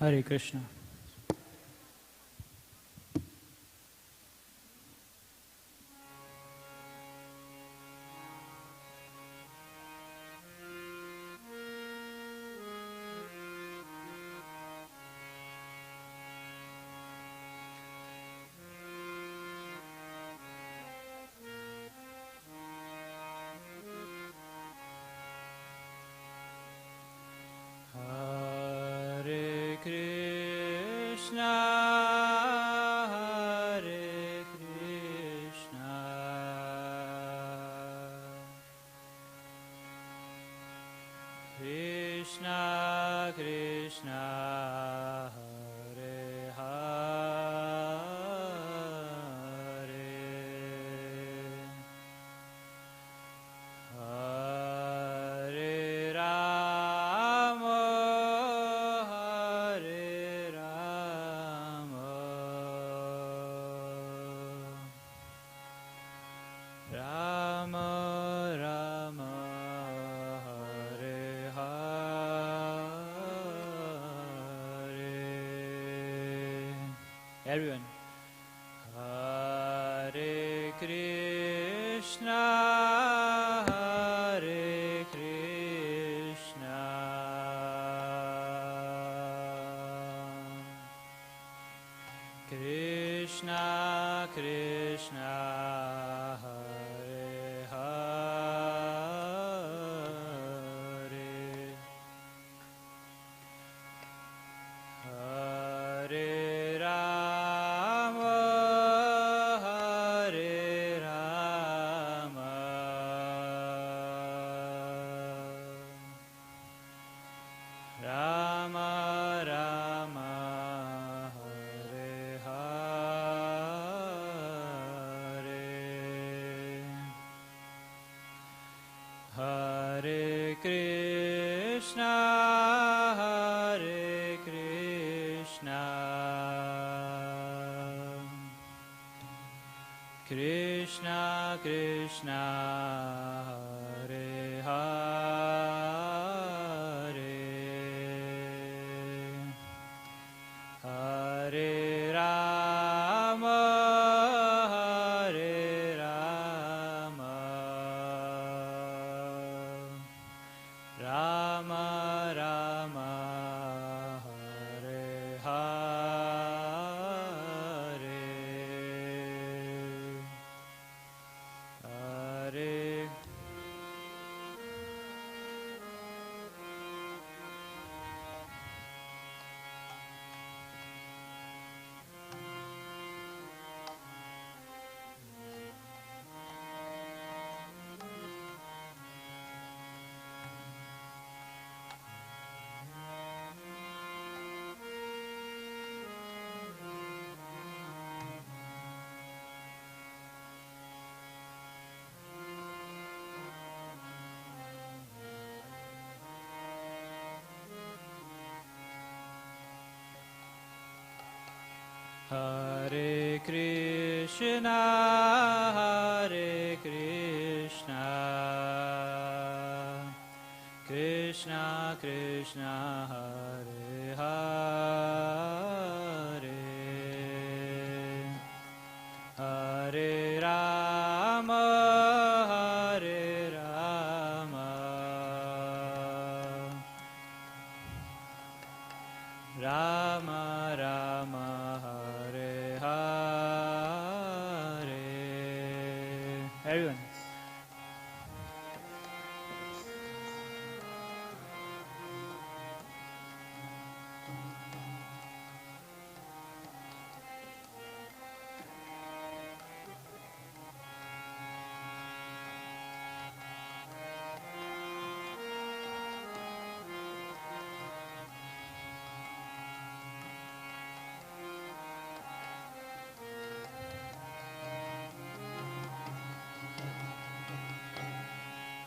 Hare Krishna. Hare Krishna, Hare Krishna, Krishna Krishna, Hare Hare, Hare Rama, Hare Rama, Rama Rama, Hare Hare. Everyone. Hare Krishna, Hare Krishna, Krishna Krishna, Hare Hare, Hare Rama, Hare Rama, Rama Rama, Hare Hare, Hare Krishna, Hare Krishna, Krishna Krishna, Hare Hare, Hare Rama, Hare Rama, Rama Rama, Hare Hare, Hare. Hare Krishna, Hare Krishna, Krishna Krishna, Hare Hare, Hare Rama, Hare Rama, Rama Rama, Hare Hare. Everyone.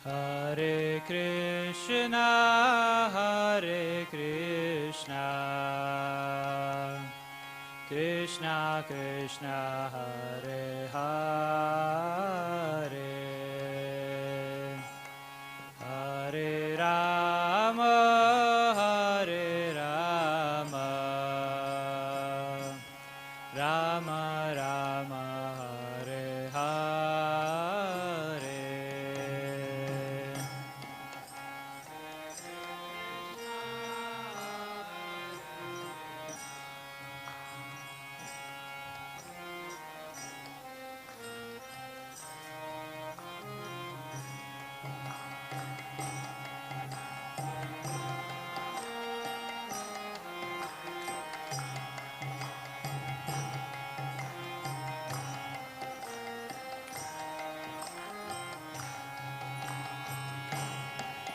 Hare Krishna, Hare Krishna, Krishna Krishna, Hare Hare, Hare Rama, Hare Rama, Rama Rama Hare Hare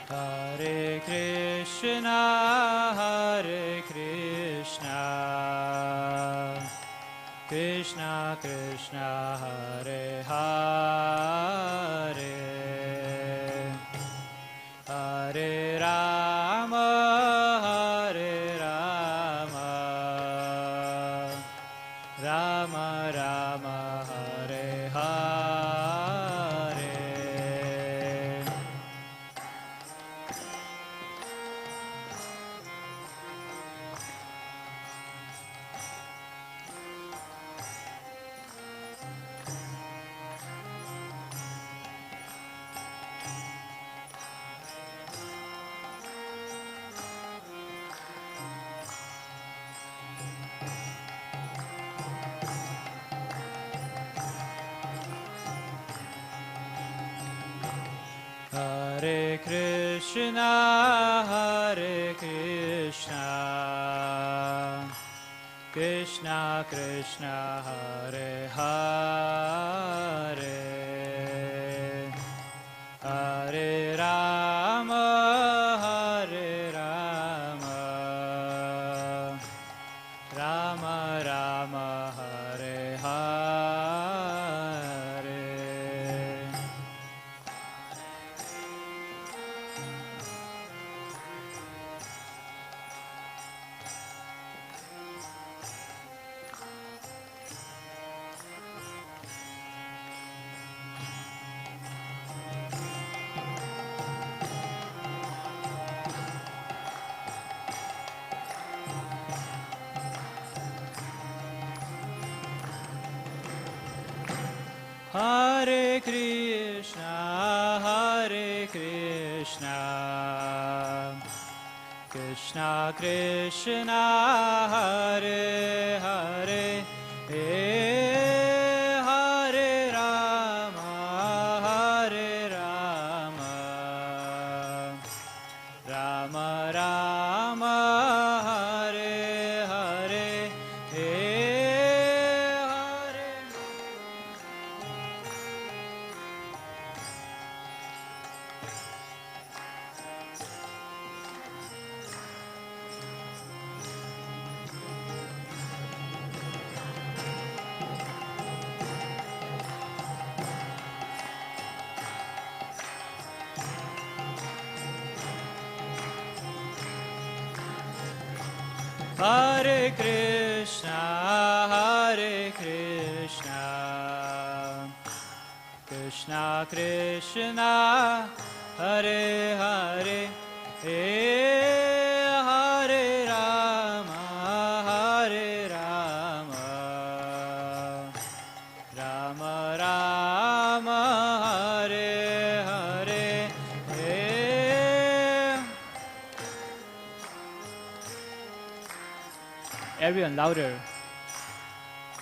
Hare Krishna, Hare Krishna, Krishna Krishna, Hare Hare, Hare Rama, Hare Rama, Rama Rama, Hare Hare. Hare Krishna, Hare Krishna, Krishna Krishna, Hare Hare, Hare Rama, Hare Rama, Rama Rama, Hare Hare. Hare Krishna, Hare Krishna, Krishna Krishna, Hare Hare, Hare Rama, Hare Rama, Rama Rama, Hare Hare, Hare Krishna, Hare Krishna, Krishna Krishna, Hare Hare, Hare Rama, Hare Rama, Rama Rama, Hare Hare, everyone louder.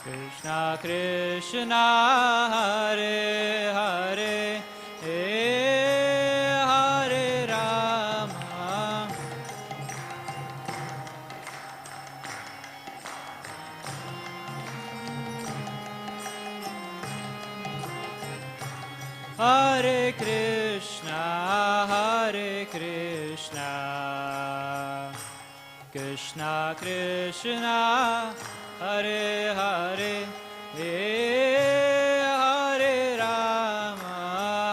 Krishna Krishna, Hare Hare, Hare Rama, Hare Krishna, Hare Krishna, Krishna Krishna, Hare Hare, Hare Rama,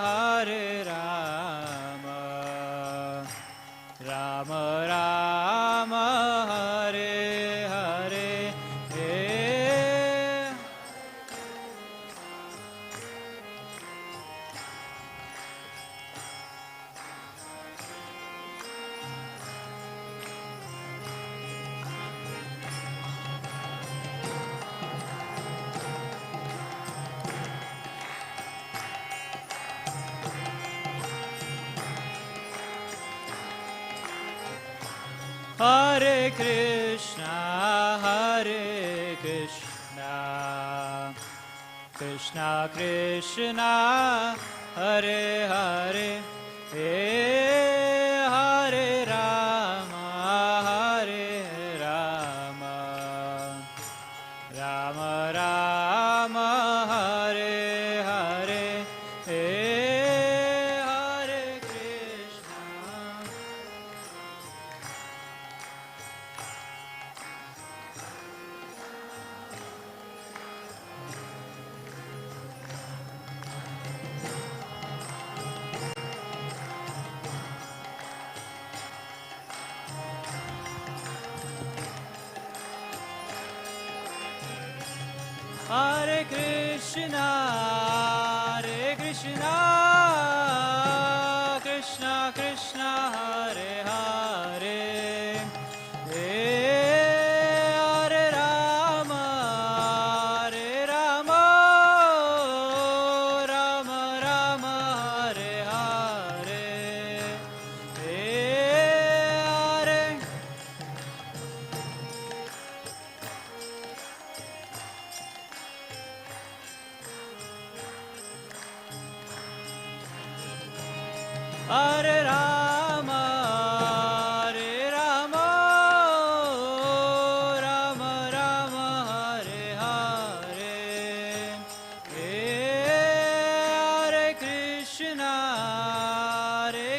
Hare Rama, Rama Rama, Hare Hare, Hare Krishna, Krishna Krishna, Hare Hare, Hare Rama, Rama Rama, Hare Hare, Hare Krishna. Hare Krishna, Krishna Krishna, Hare Hare, Hare Rama, Rama Rama, Hare Hare, Hare. Hare Rama, Rama Rama, Hare Hare, Hare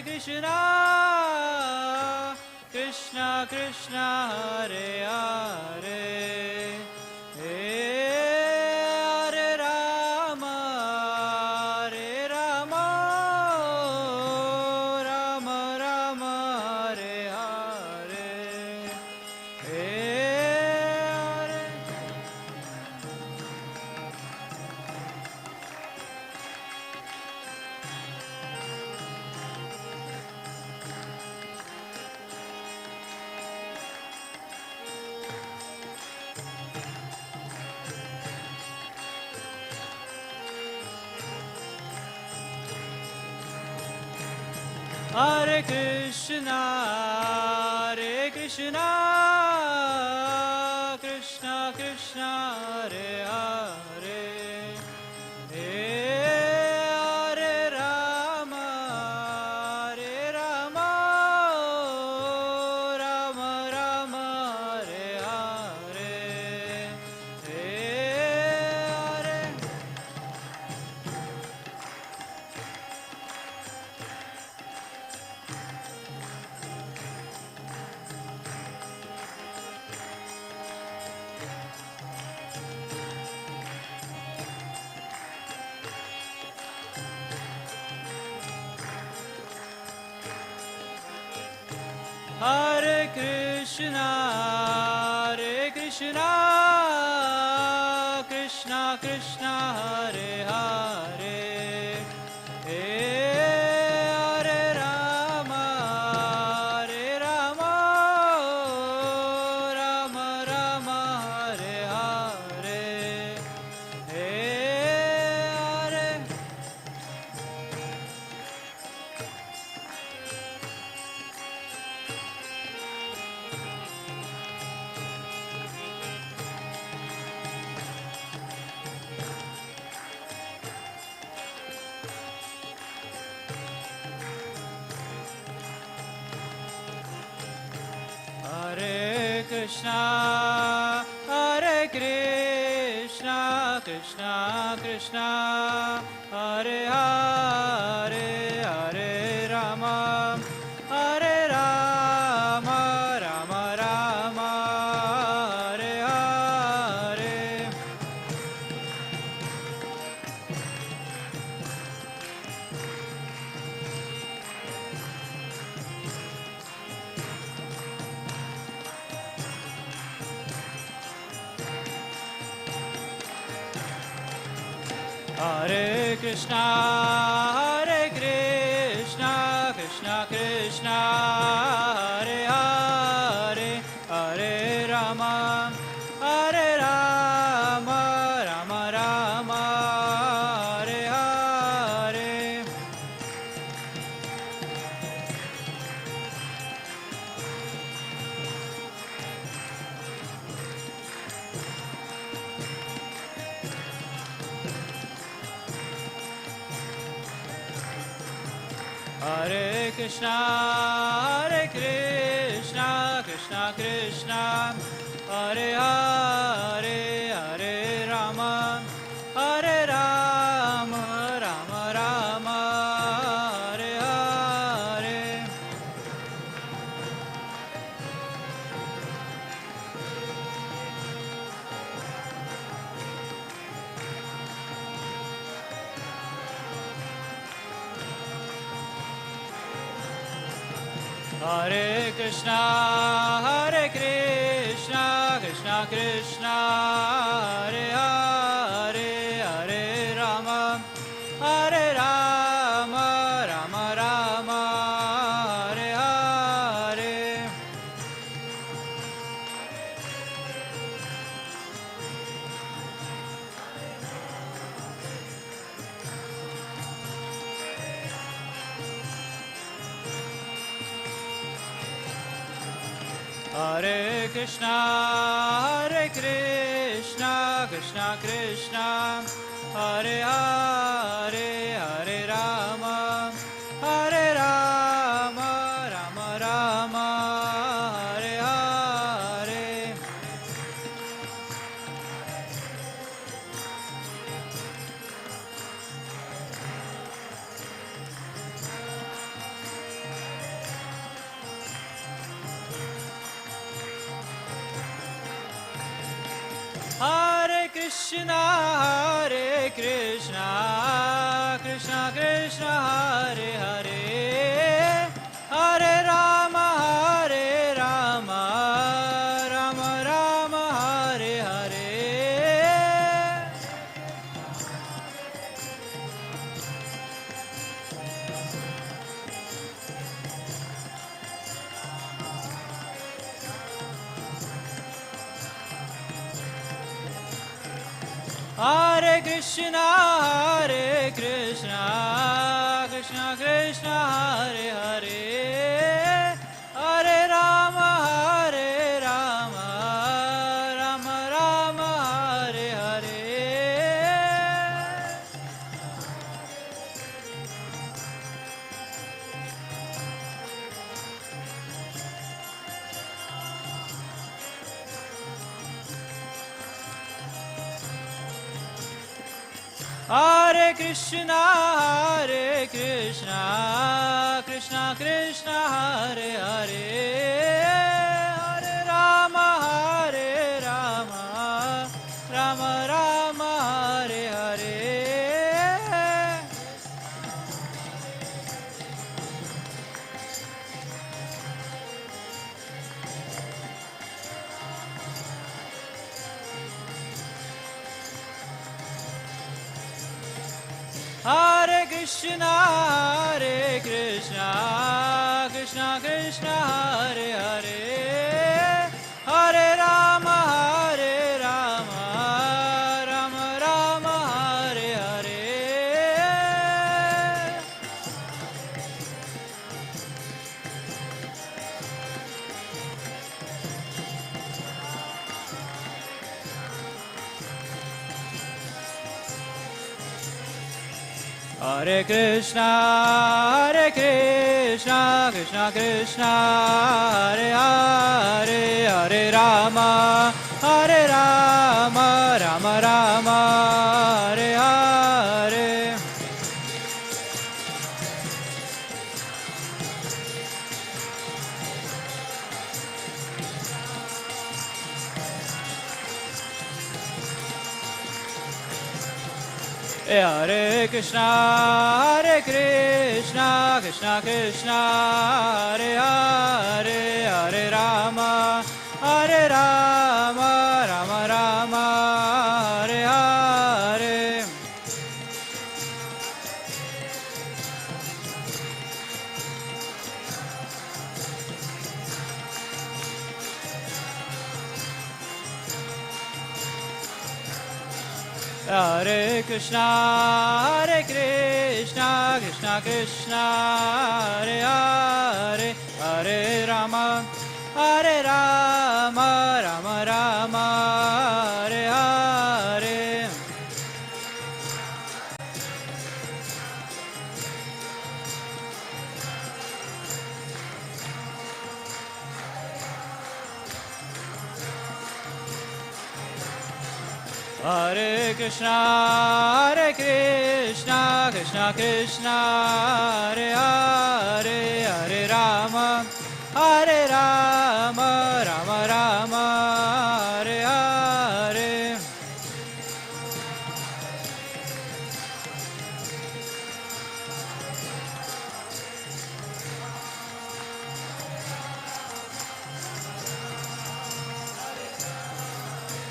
Krishna, Krishna Krishna, Hare Hare, Hare Rama, Rama Rama, Hare Hare, Hare. Hare Krishna, Krishna Krishna, Hare Hare, Hare Rama, Rama Rama, Hare Hare, Hare. Hare Krishna, Krishna Krishna, Hare Hare, Hare Rama, Rama Rama, Hare Hare, Hare. Hare Krishna, Krishna Krishna, Hare Hare, Hare Rama, Rama Rama, Hare Hare. Hare Krishna, Krishna Krishna, Hare Hare, Hare Rama, Rama Rama, Hare Hare. Hare Krishna, Hare Krishna, Krishna Krishna, Hare Hare, Hare Rama, Hare Rama, Rama Rama, Hare Hare. Hare Krishna, Hare Krishna, Krishna Krishna, Hare Hare, Hare Rama, Hare Rama, Rama Rama, Hare Hare. Hare Krishna, Hare Krishna, Krishna Krishna, Hare Hare, Hare Rama, Hare Rama, Rama Rama, Hare Hare. Hare Krishna, Hare Krishna, Krishna Krishna, Hare Hare, Hare Rama, Hare Rama, Rama Rama, Hare Hare. Hare Krishna, Hare Krishna, Krishna Krishna, Hare Hare, Hare Rama, Hare Rama, Rama Rama, Hare Hare. Hare Krishna, Hare Krishna, Krishna Krishna, Hare Hare, Hare Rama, Hare Rama, Rama Rama, Hare Hare. Hare Krishna, Hare Krishna, Krishna Krishna, Hare Hare, Hare Rama, Hare Rama, Rama Rama, Hare Hare. Hare Krishna, Hare Krishna, Krishna Krishna, Hare Hare, Hare Rama, Hare Rama, Rama Rama, Hare Hare. Hare Krishna, Hare Krishna, Krishna Krishna, Hare Hare, Hare Rama, Hare Rama, Rama Rama, Hare Hare. Hare Krishna, Hare Krishna, Krishna Krishna, Hare Hare, Hare Rama, Hare Rama, Rama Rama, Hare Hare. Hare Krishna, Hare Krishna, Krishna Krishna, Hare Hare, Hare Rama, Hare Rama, Rama Rama, Hare Hare.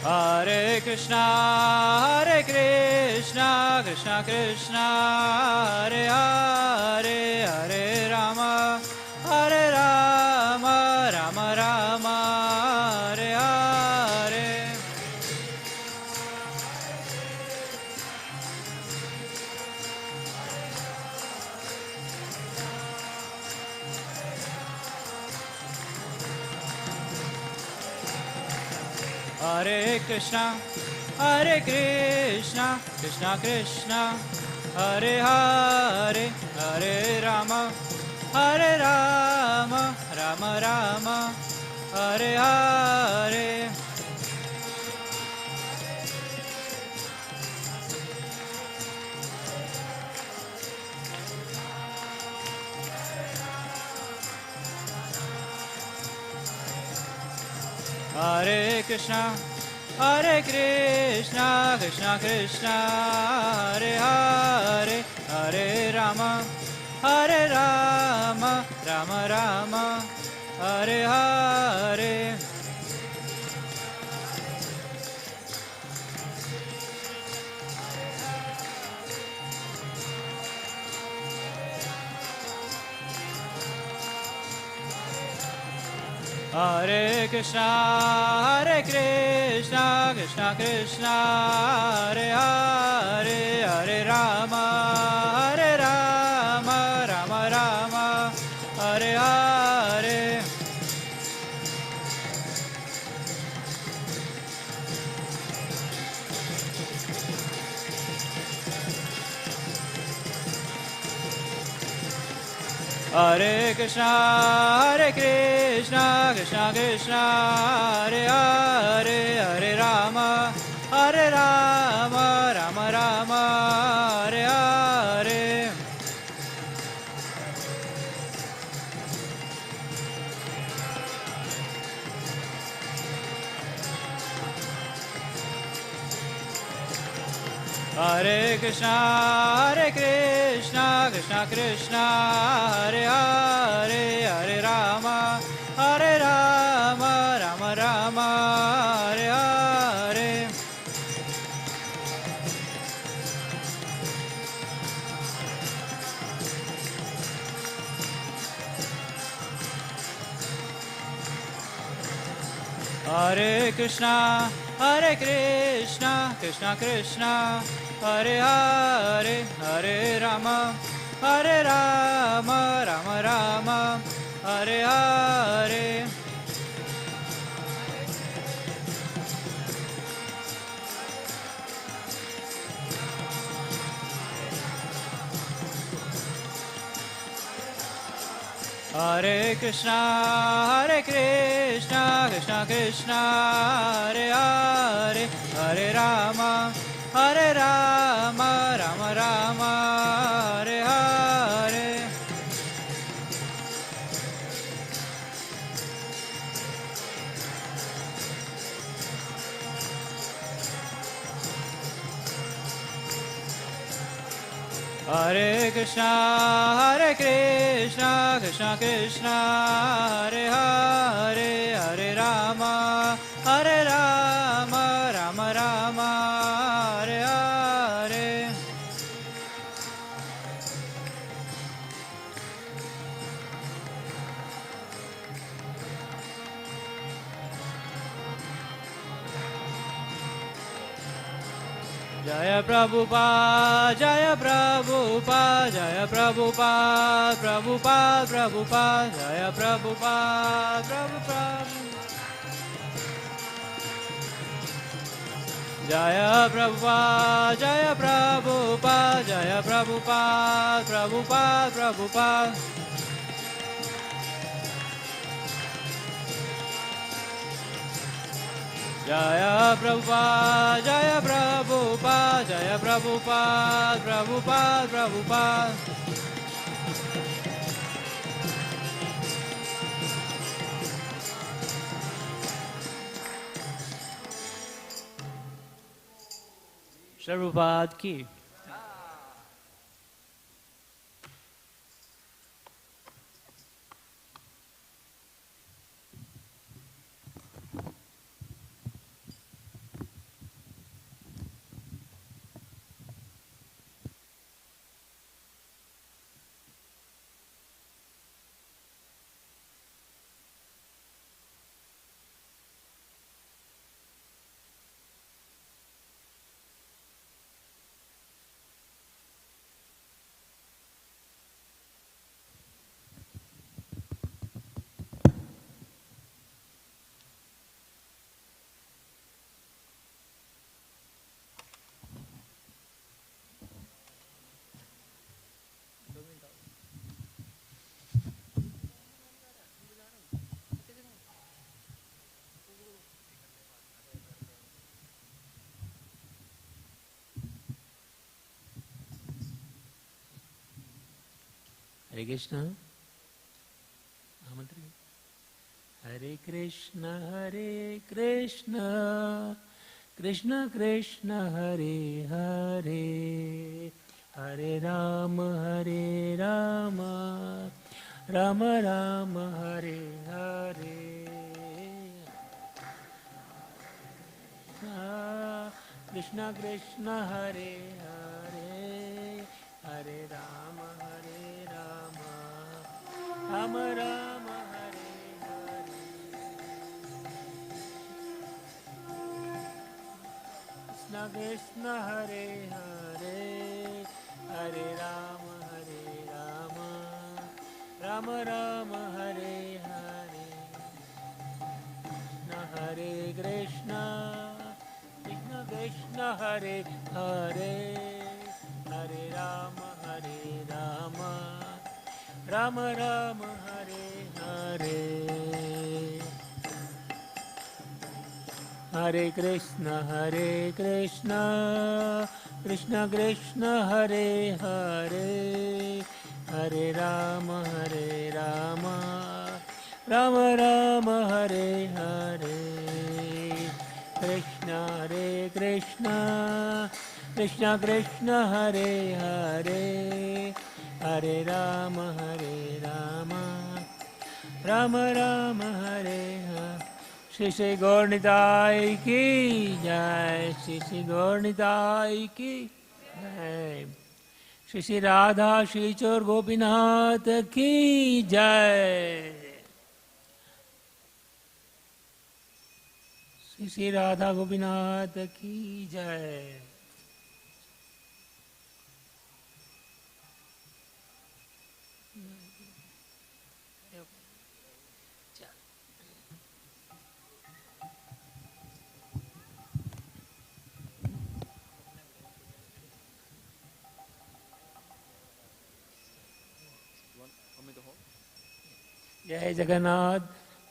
Hare Krishna, Hare Krishna, Krishna Krishna, Hare Hare, Hare Rama, Hare Rama, Rama Rama, Hare Hare. Hare Krishna, Hare Krishna, Krishna Krishna, Hare Hare, Hare Rama, Hare Rama, Rama Rama, Hare Hare. Hare Krishna, Hare Krishna, Krishna Krishna, Hare Hare, Hare Rama, Hare Rama, Rama Rama, Hare Hare. Hare Krishna, Hare Krishna, Krishna Krishna, Hare Hare, Hare Rama, Hare Rama, Rama Rama, Hare Hare. Hare Krishna, Hare Krishna, Krishna Krishna, Hare Hare, Hare Rama, Hare Rama, Rama Rama, Hare Hare. Hare Krishna, Hare Krishna, Krishna Krishna, Hare Hare, Hare Rama, Hare Rama, Rama Rama, Hare Hare. Hare Krishna, Hare Krishna, Krishna Krishna, Hare Hare, Hare Rama, Hare Rama, Rama Rama, Hare Hare. Hare Krishna, Hare Krishna, Krishna Krishna, Hare Hare, Hare Rama, Hare Rama, Rama Rama, Hare Hare. Hare Krishna, Hare Krishna, Krishna Krishna, Hare Hare, Hare Rama, Hare Rama, Rama Rama, Hare Hare. Jaya Prabhupada, Jaya Prabhupada, Jaya Prabhupada, Prabhupada, Prabhupada, Jaya Prabhupada, Prabhupada. Jaya Prabhupada, Jaya Prabhupada, Jaya Prabhupada, Prabhupada, Prabhupada. Jaya Prabhupada, Jaya Prabhupada, Jaya Prabhupada, Prabhupada, Prabhupada. Prabhupada ki. Hare Krishna. Hare Krishna, Hare Krishna, Krishna Krishna, Hare Hare, Hare Rama, Hare Rama, Rama Rama, Hare Hare. Krishna Krishna, Hare Hare, Hare Rama, Hare Rama, Rama Rama, Hare Hare. Krishna Krishna, Hare Hare, Hare Rama, Hare Rama, Rama Rama, Hare Hare. Hare Krishna, Krishna Krishna, Hare Hare, Hare Rama, Hare Rama, Rama Rama, Hare Hare. Hare Krishna, Hare Krishna, Krishna Krishna, Hare Hare, Hare Rama, Hare Rama, Rama Rama, Hare Hare. Krishna, Hare Krishna, Krishna Krishna, Hare Hare, Hare Rama, Hare Rama, Rama Rama, Hare Hare. Shri Shri Gaur Nitai ki jai, Shri Shri Gaur Nitai ki jai, Shri Shri Radha Shri Chor Gopinath ki jai, Shri Shri Radha Gopinath ki jai. जय जगन्नाथ,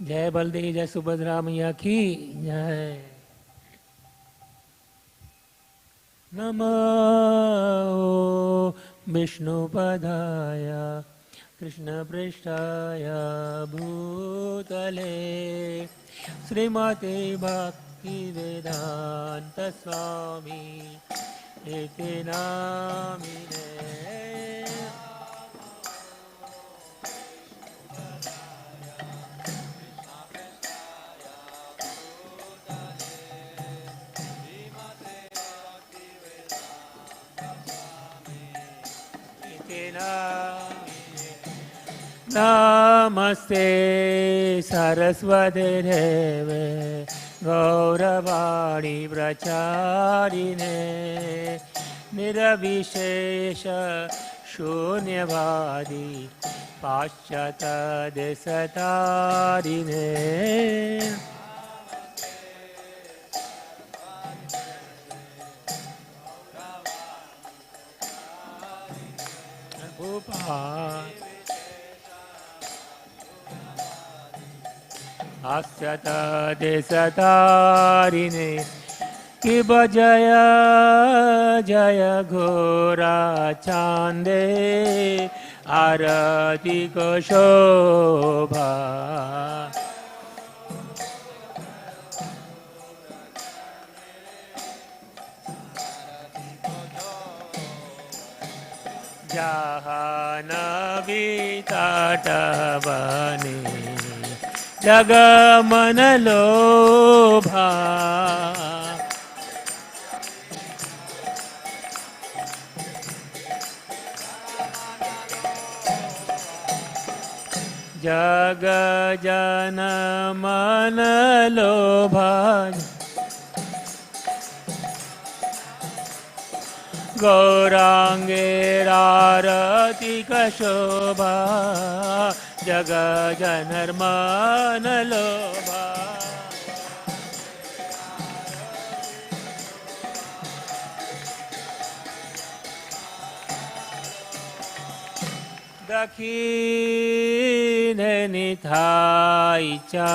जय बलदेव, जय सुभद्रा मैया की जय. नमो विष्णुपदाय कृष्णपृष्ठाय भूतले श्रीमते भक्तिवेदान्त स्वामी इति नामिने. Namaste Saraswati Deve Gauravani Pracharine Nirabhishesha Shunyavadi Paschata Desatarine. हास्यत देशतारिणे किब जय जय घोरा चांदे आरती को शोभा जाहनवी तटवने जगमन लोभा जग जन मन लोभा गौरांगेरारती शोभा जग जनर्मन लोभा दक्षिण निथाईचा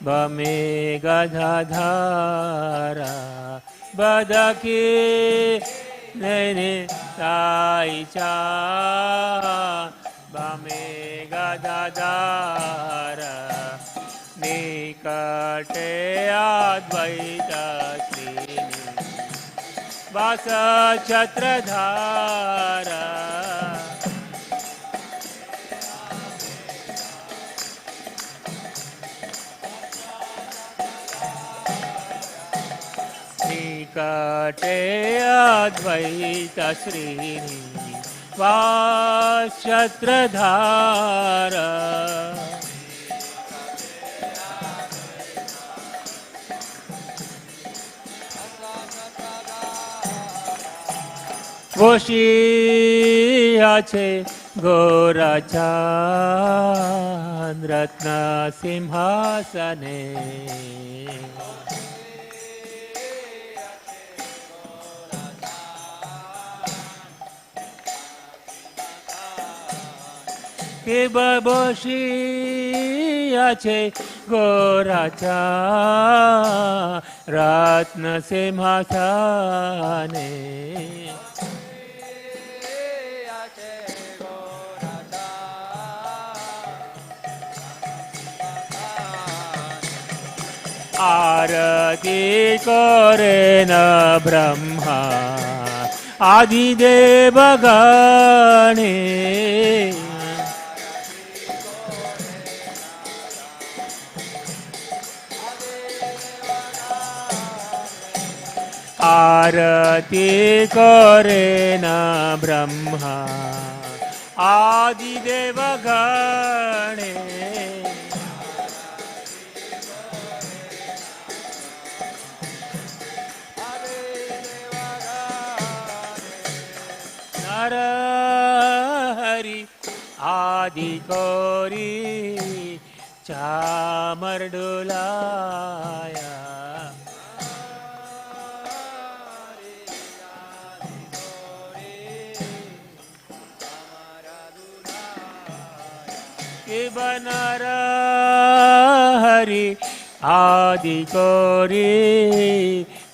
बमे गधाधारा बदकी नैने ताईचा बमे गदाधार निकटे अद्वैत श्रीनि वास छत्रधार निकटे अद्वैत श्रीनि वाक्षत्रधार वशिया छे गोरचांद रत्न सिंहासने के बबोशिया छे गोराचा रत्न सिंहासने आरती करे न ब्रह्मा आदिदेव गणे आरती करे न ब्रह्मा आदिदेव गणे नर हरि आदि कोरी चामर डोलाया बनर हरि आदि कोरी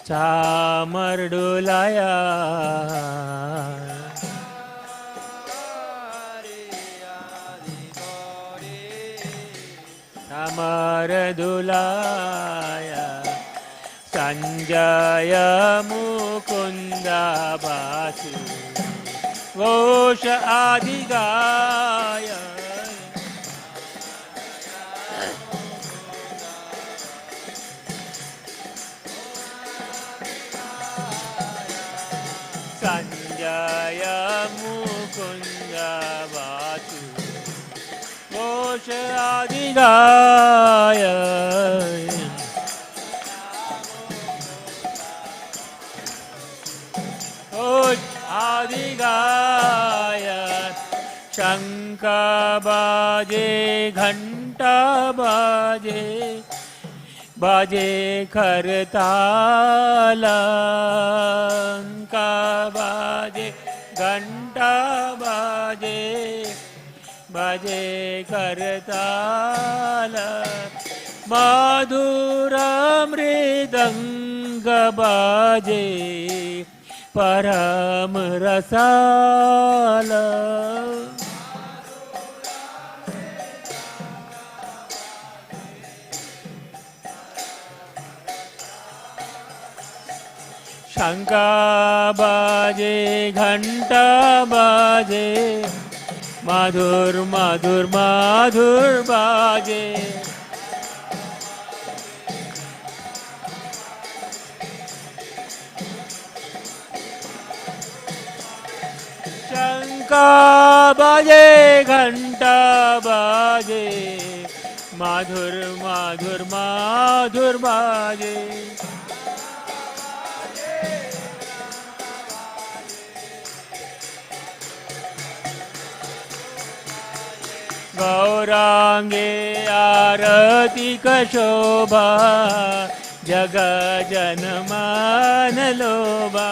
चामर डोलाया चामर डोलाया संजय मुकुंद बासु घोष आदि गाय संजय मुकुंद बासु घोष आदि गाय घोष आदि गाय शंख बाजे घंटा बाजे बाजे खरताल का बाजे घंटा बाजे भजे करताल मधुर मृदंग बाजे परम रसाल शंका बाजे घंटा बाजे मधुर मधुर मधुर बाजे शंका बाजे घंटा बाजे मधुर मधुर मधुर बाजे गौरांगे आरती कशोभा जग जन मान लोभा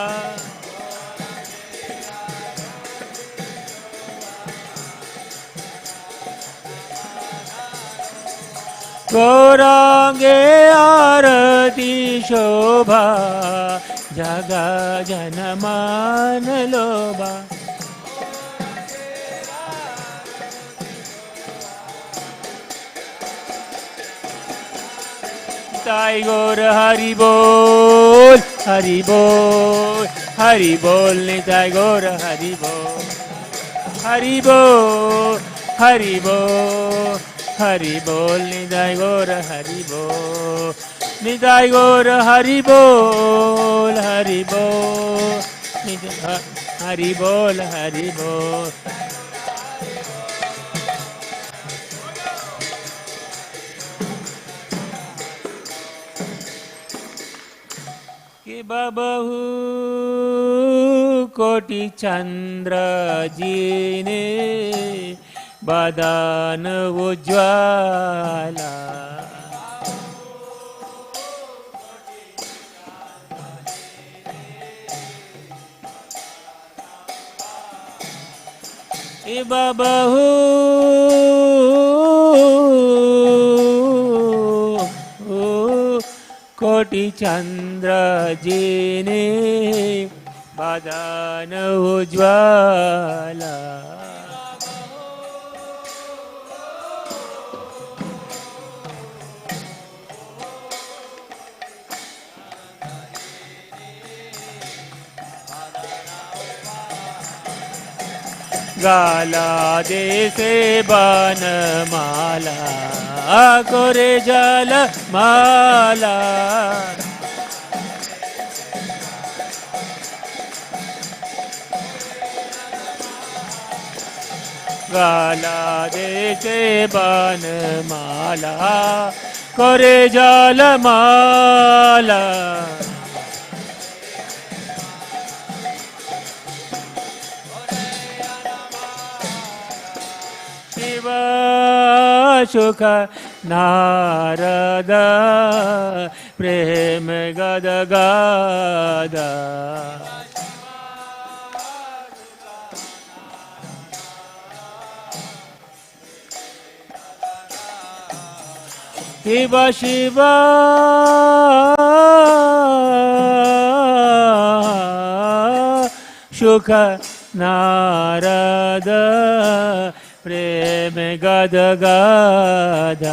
गौरांगे आरती शोभा जग जन मान लोभा निताई गौर हरि बोल हरि बोल हरि बोल निताई गौर हरि बोल हरि बोल हरि बोल हरि बोल निताई गौर हरि बोल निताई गौर हरि बोल हरि बोल हरि बोल हरि बोल कि बबहू कोटि चंद्र जीने बदन उज्ज्वला कि बबहू कोटि चंद्र जीने बदन उज्ज्वला गाला देसे बन माला कोरे जल माला गाला देसे बन माला कोरे जल माला शिव सुख नारद प्रेम गद गद शिव शिव सुख नारद प्रेम गद गद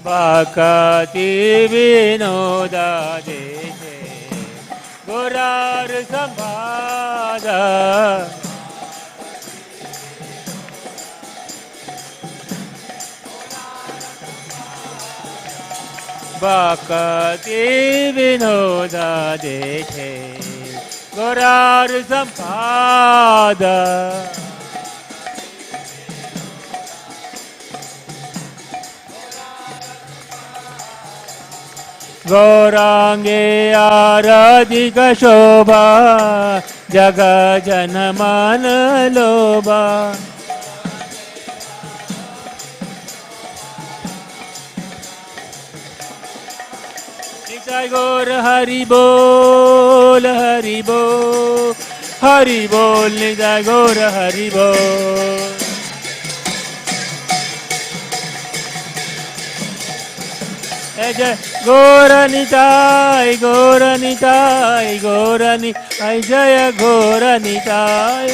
भक्ति विनोद देखे गुरार संवाद भक्ति विनोद देखे गुरार संवाद गौरांगे आराधिक शोभा जग जन मन लोभा निताय गौर हरि बोल हरि बोल हरि बोल निताय गौर हरि बोल। जय गौरनिताय गौरनिताय गौरनिताय जय गौरनिताय।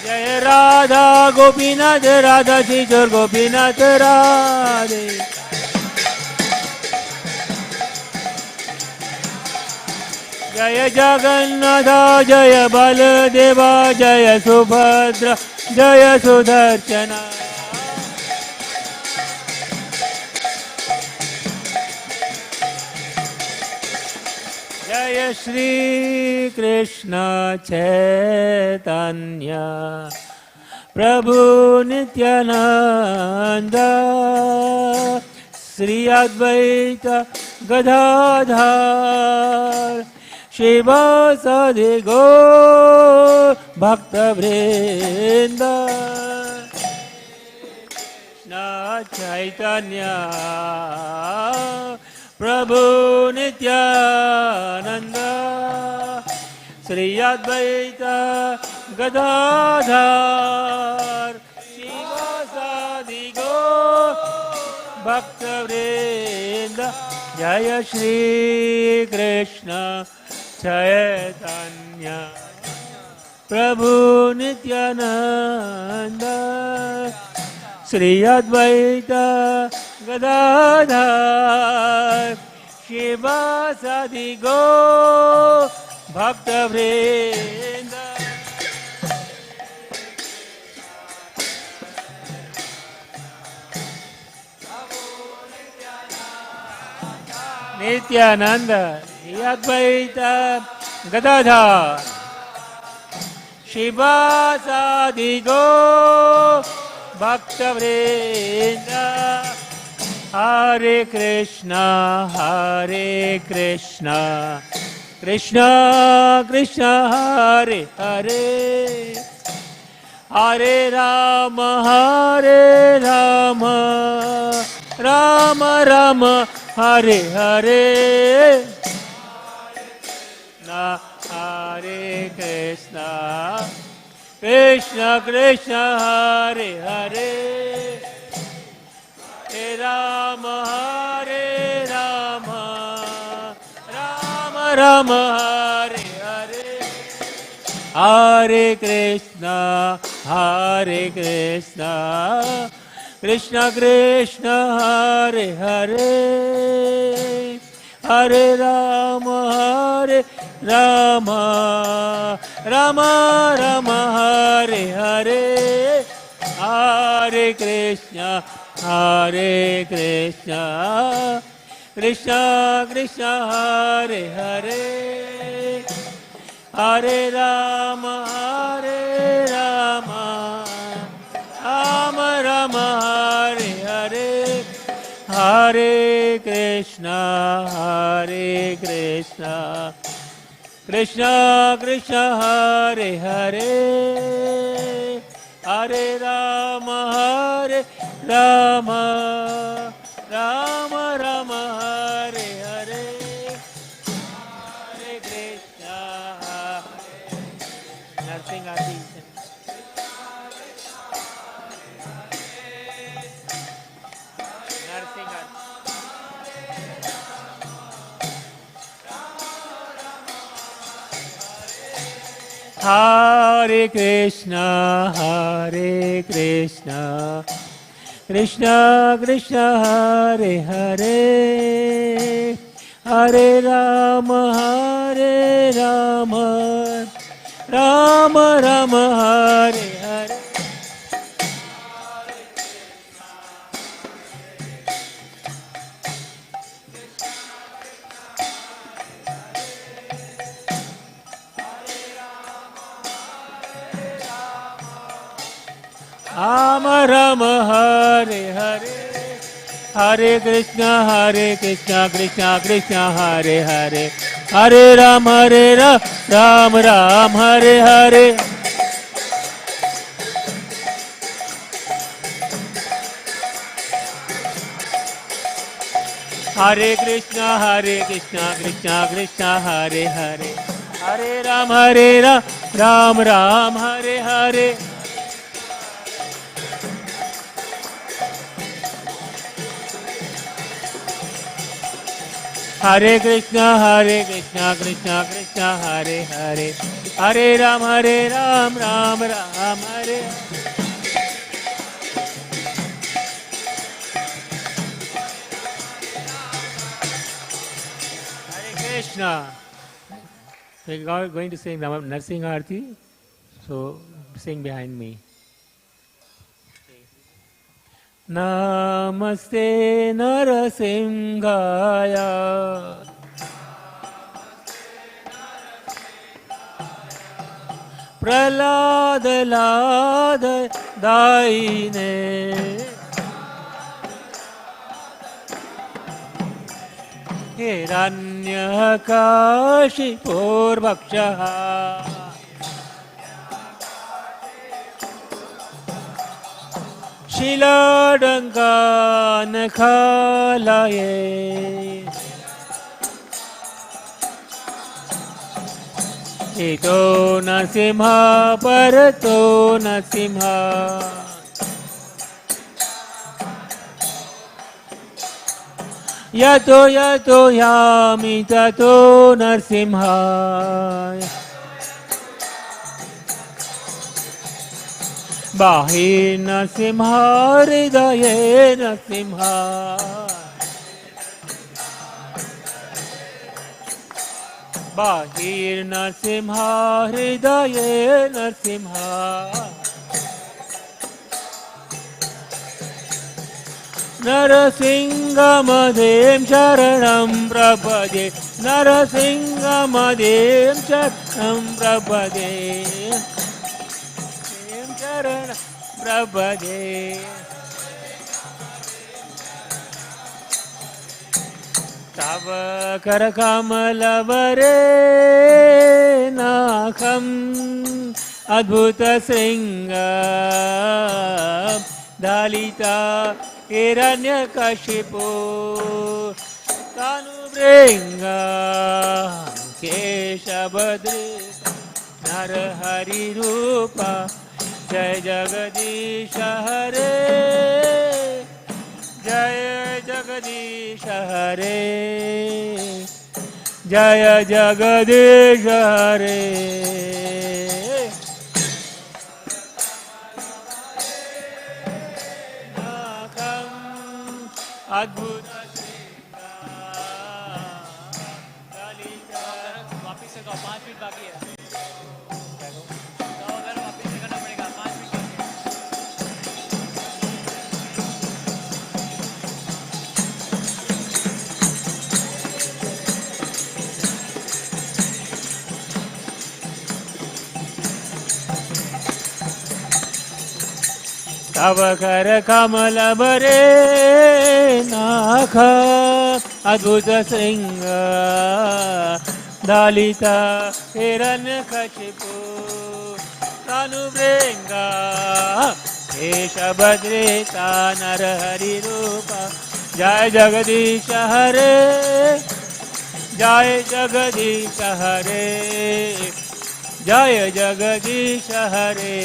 जय राधा गोपीनाथ राधा किशोर गोपीनाथ राधे। जय जगन्नाथ जय बलदेवा जय सुभद्रा जय सुदर्शना। जय श्री कृष्ण चैतन्य प्रभु नित्यानंद श्री अद्वैत गदाधर शिवासादि गौर भक्तवृंद। कृष्ण चैतन्य प्रभु नित्यानंद श्री अद्वैत गदाधर शिवासादि गौर भक्तवृंद। जय श्री कृष्ण चैतन्य प्रभु नित्यानंद श्री अद्वैत गदाधर शिवासादि गौर भक्तवृंद। नित्यानंद अद्वैत गदाधर शिवासादि गौर भक्तवृंद। हरे कृष्णा कृष्णा कृष्णा हरे हरे हरे राम राम राम हरे हरे। हरे कृष्णा कृष्णा कृष्णा हरे हरे हरे राम राम राम हरे हरे। हरे कृष्णा कृष्णा कृष्णा हरे हरे हरे राम राम राम हरे हरे। हरे कृष्णा कृष्णा कृष्णा हरे हरे हरे राम राम राम हरे हरे। हरे कृष्णा कृष्णा कृष्णा हरे हरे हरे राम राम राम हरे हरे। हरे कृष्णा नरसिंह आदि हरे Krishna Krishna Krishna Hare Hare Hare Ram Ram Hare Hare. Ram Hare Hare Hare Krishna Krishna Krishna Hare Hare Hare Ram Ram Hare Hare. Hare Krishna Krishna Krishna Hare Hare Hare Ram Ram Ram Hare Hare Hare Krishna Krishna Krishna Hare Hare Hare Ram Ram Ram Hare Krishna. We are going to sing Narsingh Arti, so sing behind me. Namaste Narasimhaya Prahlada Lada Daine Hiranyakashipurbhakshaha Shiladanganakhalaye Ito Nasimha Parato Nasimha Yato yato yami tato Narsimha Bahir Narsimha Hridaye Narsimha Bahir Narsimha Hridaye Narsimha Narasimhamadem Sharanam Prabhade Narasimhamadem Sharanam Prabhade Sharanam Prabhade Tava Karakamalabare Nakham Adbhuta Sringam Dalita Hiranyakashipu Tanubringa Keshabadri Narahari Rupa Jai Jagadisha Hare Jai Jagadisha Hare Jai Jagadisha Hare अद्भुत वापिस से 5 minute बाकी है तो अगर वापिस से करना पड़ेगा 5 मिनट तव कर कमल बरे नाख अद्भुत सिंह दालिता हिरण्यकशिपु तनुभृंगा केशभद्रेता नरहरि रूप जय जगदीश हरे जय जगदीश हरे जय जगदीश हरे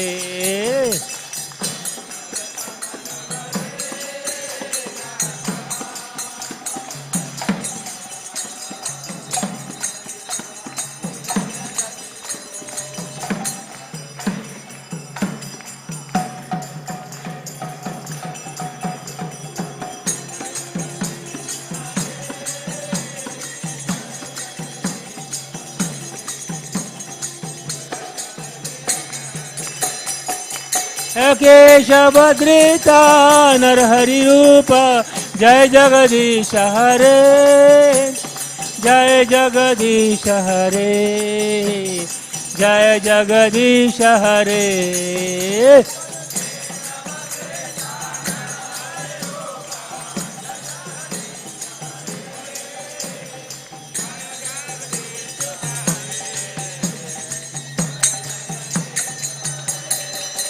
केशभद्रेता नरहरि रूप जय जगदीश हरे जय जगदीश हरे जय जगदीश हरे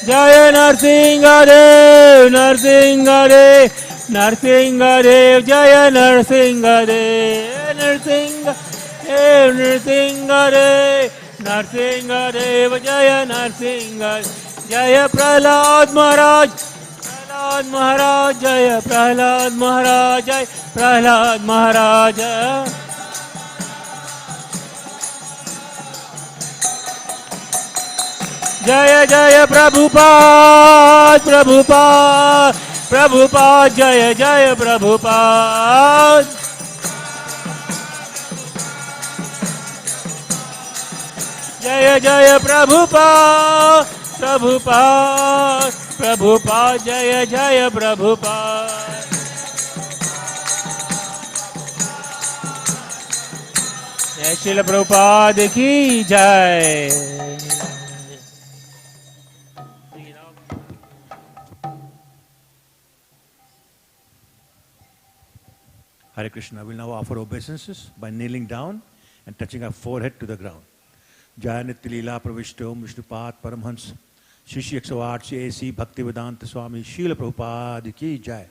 जय Narsingh Dev Narsingadev Jaya Narsingadev Narsingadev Narsingadev Narsingadev Jaya Narsingadev Jaya Prahlad Maharaj Prahlad Maharaj Jaya Prahlad Maharaj Jaya Prahlad Maharaj Jaya Jaya Prabhupada Prabhupada Prabhupada Jaya Jaya Prabhupada Jaya Jaya Prabhupada Prabhupada Prabhupada Jaya Jaya Prabhupada Jai Srila Prabhupada ki Jai. Hare Krishna. We'll now offer obeisances by kneeling down and touching our forehead to the ground. Jaya Nitya Leela Pravishto Vishnupad Paramhans Shri Shri 108 Shri A.C. Bhaktivedanta Swami Srila Prabhupada ki Jai.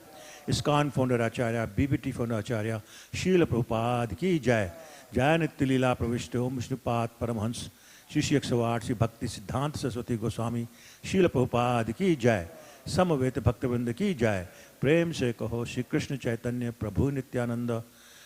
ISKCON founder Acharya, BBT founder Acharya, Srila Prabhupada ki Jai. Jaya Nitya Leela Pravishto Vishnupad Paramhans Shri Shri 108 Shri Bhakti Siddhanta Saraswati Goswami Srila Prabhupada ki Jai. समवेत भक्तवृंद की जय. प्रेम से कहो श्री कृष्ण चैतन्य प्रभु नित्यानंद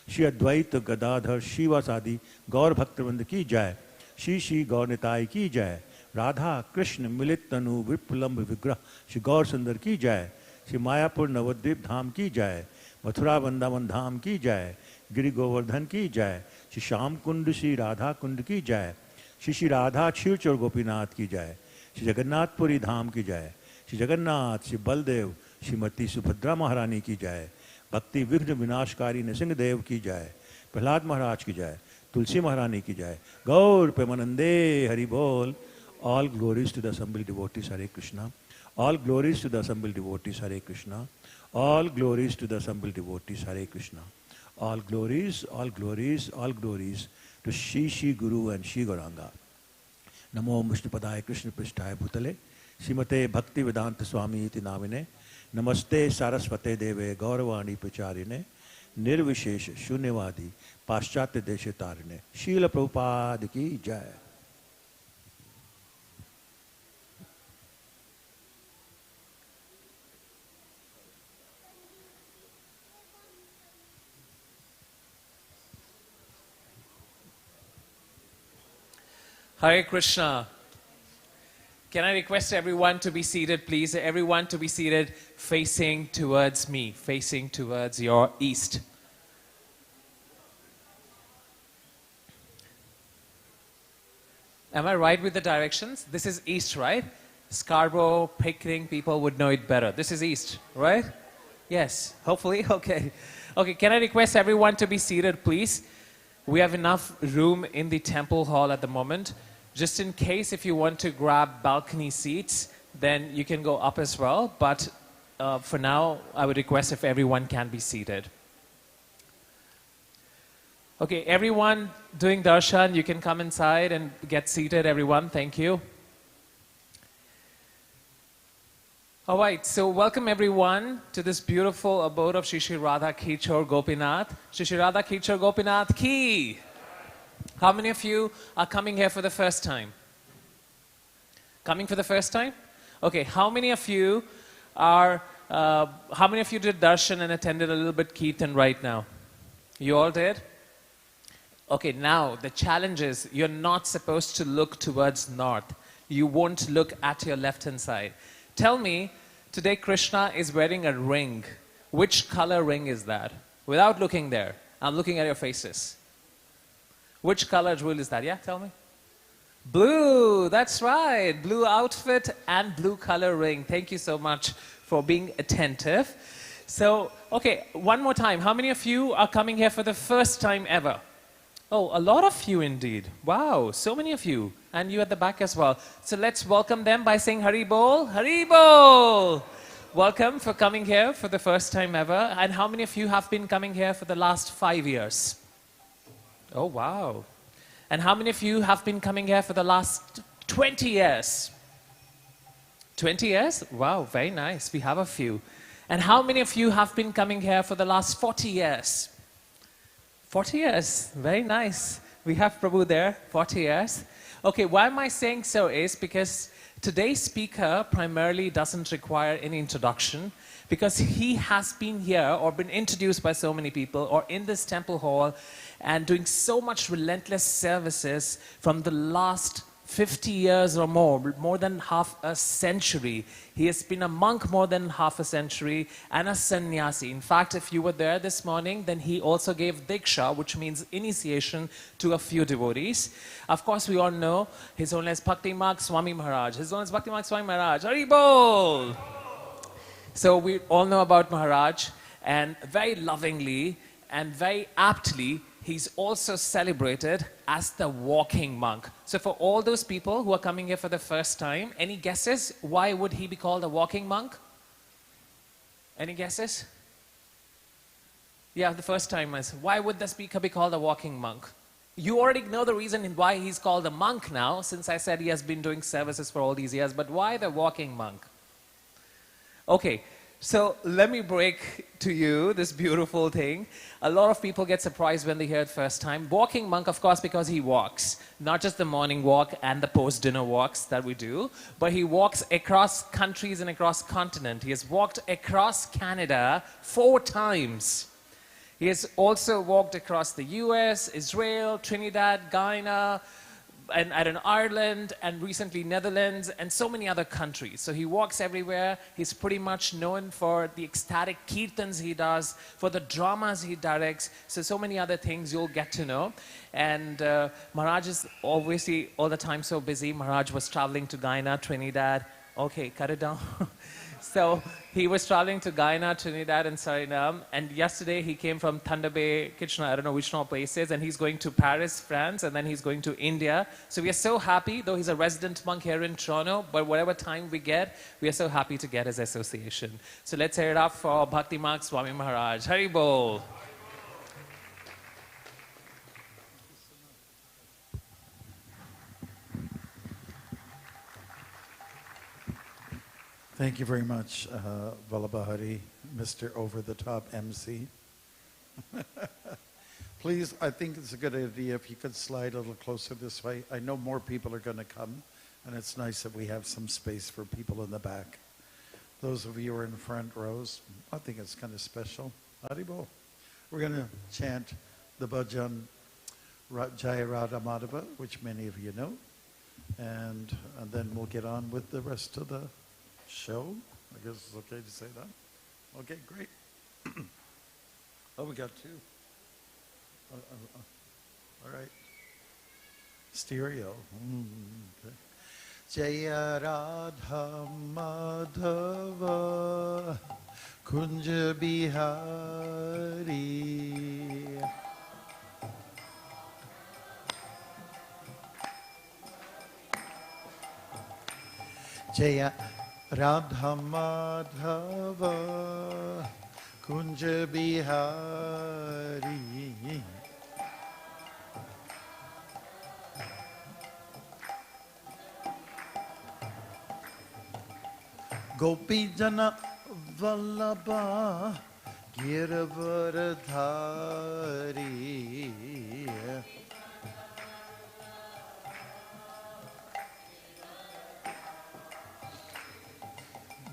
श्री अद्वैत गदाधर शिवासादि गौर भक्तवृंद की जय. श्री श्री गौर निताय की जय. राधा कृष्ण मिलित तनु विप्लम्ब विग्रह श्री गौर सुंदर की जय. श्री मायापुर नवद्वीप धाम की जय. मथुरा वृंदावन धाम की जय. गिरि गोवर्धन की जय. श्री श्याम कुंड श्री राधा कुंड की जय. श्री श्री राधा क्षीरचोर गोपीनाथ की जय. श्री जगन्नाथपुरी धाम की जय. श्री जगन्नाथ श्री बलदेव श्रीमती सुभद्रा महारानी की जय. भक्ति विघ्न विनाशकारी नृसिंहदेव की जय. प्रहलाद महाराज की जय. तुलसी महारानी की जय. गौर प्रेमानंदे हरि बोल. All glories to the assembled devotees. Hare Krishna. All glories to the assembled devotees. Hare Krishna. All glories to the assembled devotees. Hare Krishna. All glories, all glories, all glories to Shri Shri Guru and Shri Gauranga. Namo Vishnupadaya Krishna Prishtaya Bhutale Srimate Bhakti Vedanta Swami iti namine. Namaste Saraswate Deve Gauravani Pacharine Nirvishesh Shunyavadi Paschatya Deshe Tarine. Srila Prabhupada ki Jai. Hare Krishna. Can I request everyone to be seated, please? Everyone to be seated facing towards me, facing towards your east. Am I right with the directions? This is east, right? Scarborough, Pickering, people would know it better. This is east, right? Yes, hopefully, okay. Okay, can I request everyone to be seated, please? We have enough room in the temple hall at the moment. Just in case if you want to grab balcony seats, then you can go up as well. But for now, I would request if everyone can be seated. Okay, everyone doing darshan, you can come inside and get seated, everyone. Thank you. All right, so welcome everyone to this beautiful abode of Shri Shri Radha Kirchor Gopinath. Shri Shri Radha Kirchor Gopinath ki. How many of you are coming here for the first time? Coming for the first time? Okay, how many of you did darshan and attended a little bit kirtan right now? You all did? Okay, now the challenge is you're not supposed to look towards north. You won't look at your left-hand side. Tell me, today Krishna is wearing a ring. Which color ring is that? Without looking there. I'm looking at your faces. Which color jewel is that? Yeah, tell me. Blue, that's right. Blue outfit and blue color ring. Thank you so much for being attentive. So, okay, one more time. How many of you are coming here for the first time ever? Oh, a lot of you indeed. Wow, so many of you. And you at the back as well. So let's welcome them by saying Hari Bol. Hari Bol! Welcome for coming here for the first time ever. And how many of you have been coming here for the last 5 years? Oh, wow. And how many of you have been coming here for the last 20 years? 20 years? Wow, very nice. We have a few. And how many of you have been coming here for the last 40 years? 40 years, very nice. We have Prabhu there, 40 years. Okay, why am I saying so is because today's speaker primarily doesn't require any introduction because he has been here or been introduced by so many people or in this temple hall and doing so much relentless services from the last 50 years or more than half a century. He has been a monk more than half a century and a sannyasi. In fact, if you were there this morning, then he also gave diksha, which means initiation, to a few devotees. Of course, we all know His Holiness Bhakti Marg Swami Maharaj. His Holiness Bhakti Marg Swami Maharaj. Hari Bol! So we all know about Maharaj, and very lovingly and very aptly, he's also celebrated as the walking monk. So for all those people who are coming here for the first time, any guesses? Why would he be called a walking monk? Any guesses? Yeah, the first timers. Why would the speaker be called a walking monk? You already know the reason why he's called a monk now, since I said he has been doing services for all these years, but why the walking monk? Okay, so let me break to you this beautiful thing. A lot of people get surprised when they hear it first time. Walking monk, of course, because he walks. Not just the morning walk and the post-dinner walks that we do, but he walks across countries and across continent. He has walked across Canada 4 times. He has also walked across the US, Israel, Trinidad, Guyana, and Ireland, and recently Netherlands, and so many other countries. So he walks everywhere. He's pretty much known for the ecstatic kirtans he does, for the dramas he directs, so many other things you'll get to know. And Maharaj is obviously all the time so busy. Maharaj was traveling to Guyana, Trinidad. Okay, cut it down. So he was traveling to Guyana, Trinidad, and Suriname. And yesterday he came from Thunder Bay, Kitchener, I don't know which all places. And he's going to Paris, France, and then he's going to India. So we are so happy, though he's a resident monk here in Toronto, but whatever time we get, we are so happy to get his association. So let's hear it up for Bhakti Marg Swami Maharaj. Hari Bol. Thank you very much, Vallabhari, Mr. Over-the-Top MC. Please, I think it's a good idea if you could slide a little closer this way. I know more people are going to come, and it's nice that we have some space for people in the back. Those of you who are in the front rows, I think it's kind of special. Haribol. We're going to chant the bhajan Jaya Radha Madhava, which many of you know, and then we'll get on with the rest of the show. I guess it's okay to say that. Okay, great. Oh, we got 2. All right. Stereo. Okay. Jaya Radha Madhava Kunja Bihari Jaya Radha Madhava Kunja Bihari Gopi Jana Vallabha Giravaradhari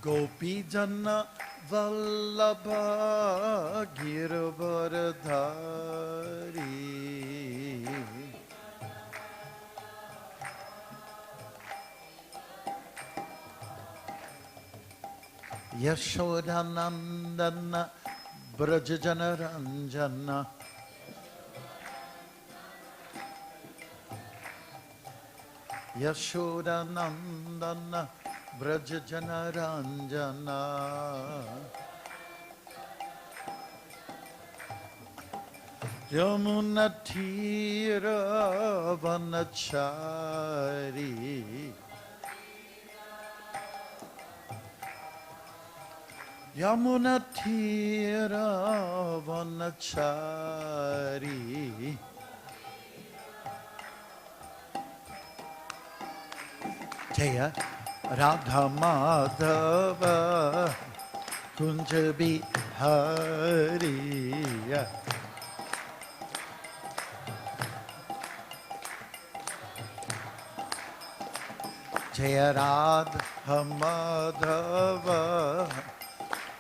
Gopi Jana Vallabha Giravaradhari Yashodanandana Brajajana Ranjana Yashodanandana Brajajana Ranjana Yamunatira Vanachari Yamunatira Vanachari Jaya Radha Madhava Kunja Bihariya. Jaya Radha Madhava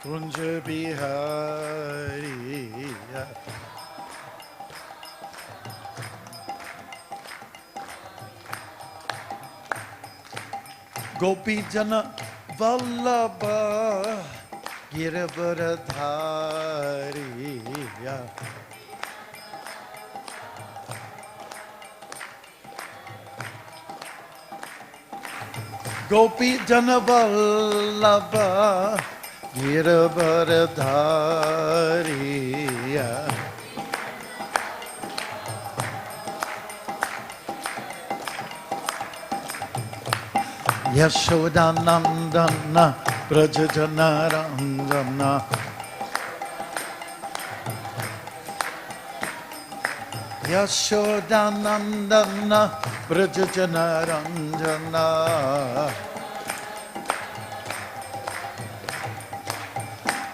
Kunja Bihariya. Gopi Jana Vallabha Giravaradhariya. Gopi Jana Vallabha Giravaradhariya. Yashodanandana Brajajana Rangana. Yashodanandana Brajajana Rangana.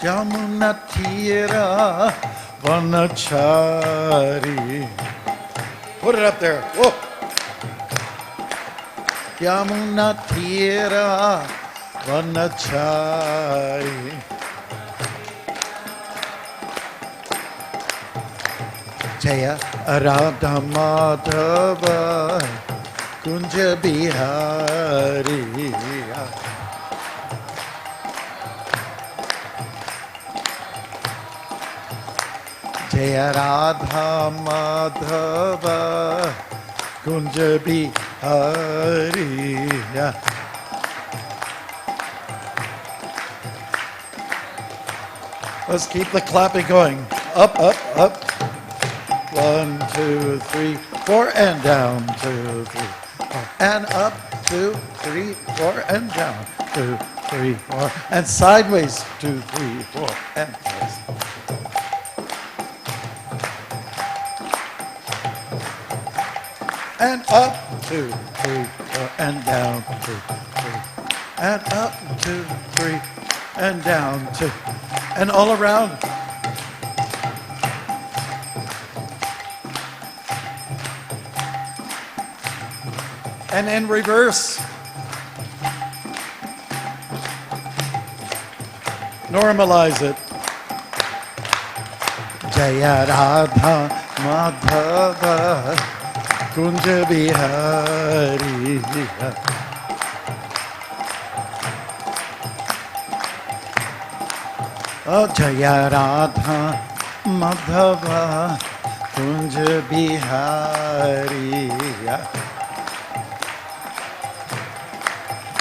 Jamunatira Vanachari. Put it up there. Whoa. Yamunatira Vanachari. Jaya Radha Madhava Kunja Bihariya. Jaya Radha Madhava Kunja Bihariya. Let's keep the clapping going. Up, up, up. 1, 2, 3, 4, and down. 2, 3, 4, and up. 2, 3, 4, and down. 2, 3, 4, and sideways. 2, 3, 4, and twice. And up, 2, 3, 4, and down, 2, 3, and up, 2, 3, and down, 2, and all around. And in reverse. Normalize it. Jaya Radha Madhava Kunja Bihariya. Oh, Jaya Radha Madhava Kunja Bihariya.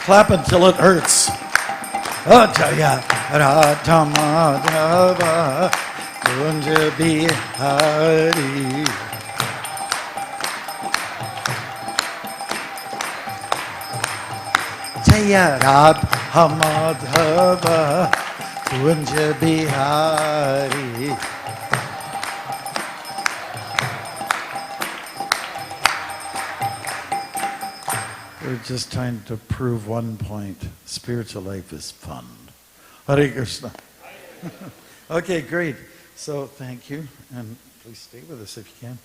Clap until it hurts. Oh, Jaya Radha Madhava Kunja Bihariya. Jaya Radha Madhava Kunja Bihari. We're just trying to prove one point. Spiritual life is fun. Hare Krishna. Okay, great. So thank you, and please stay with us if you can.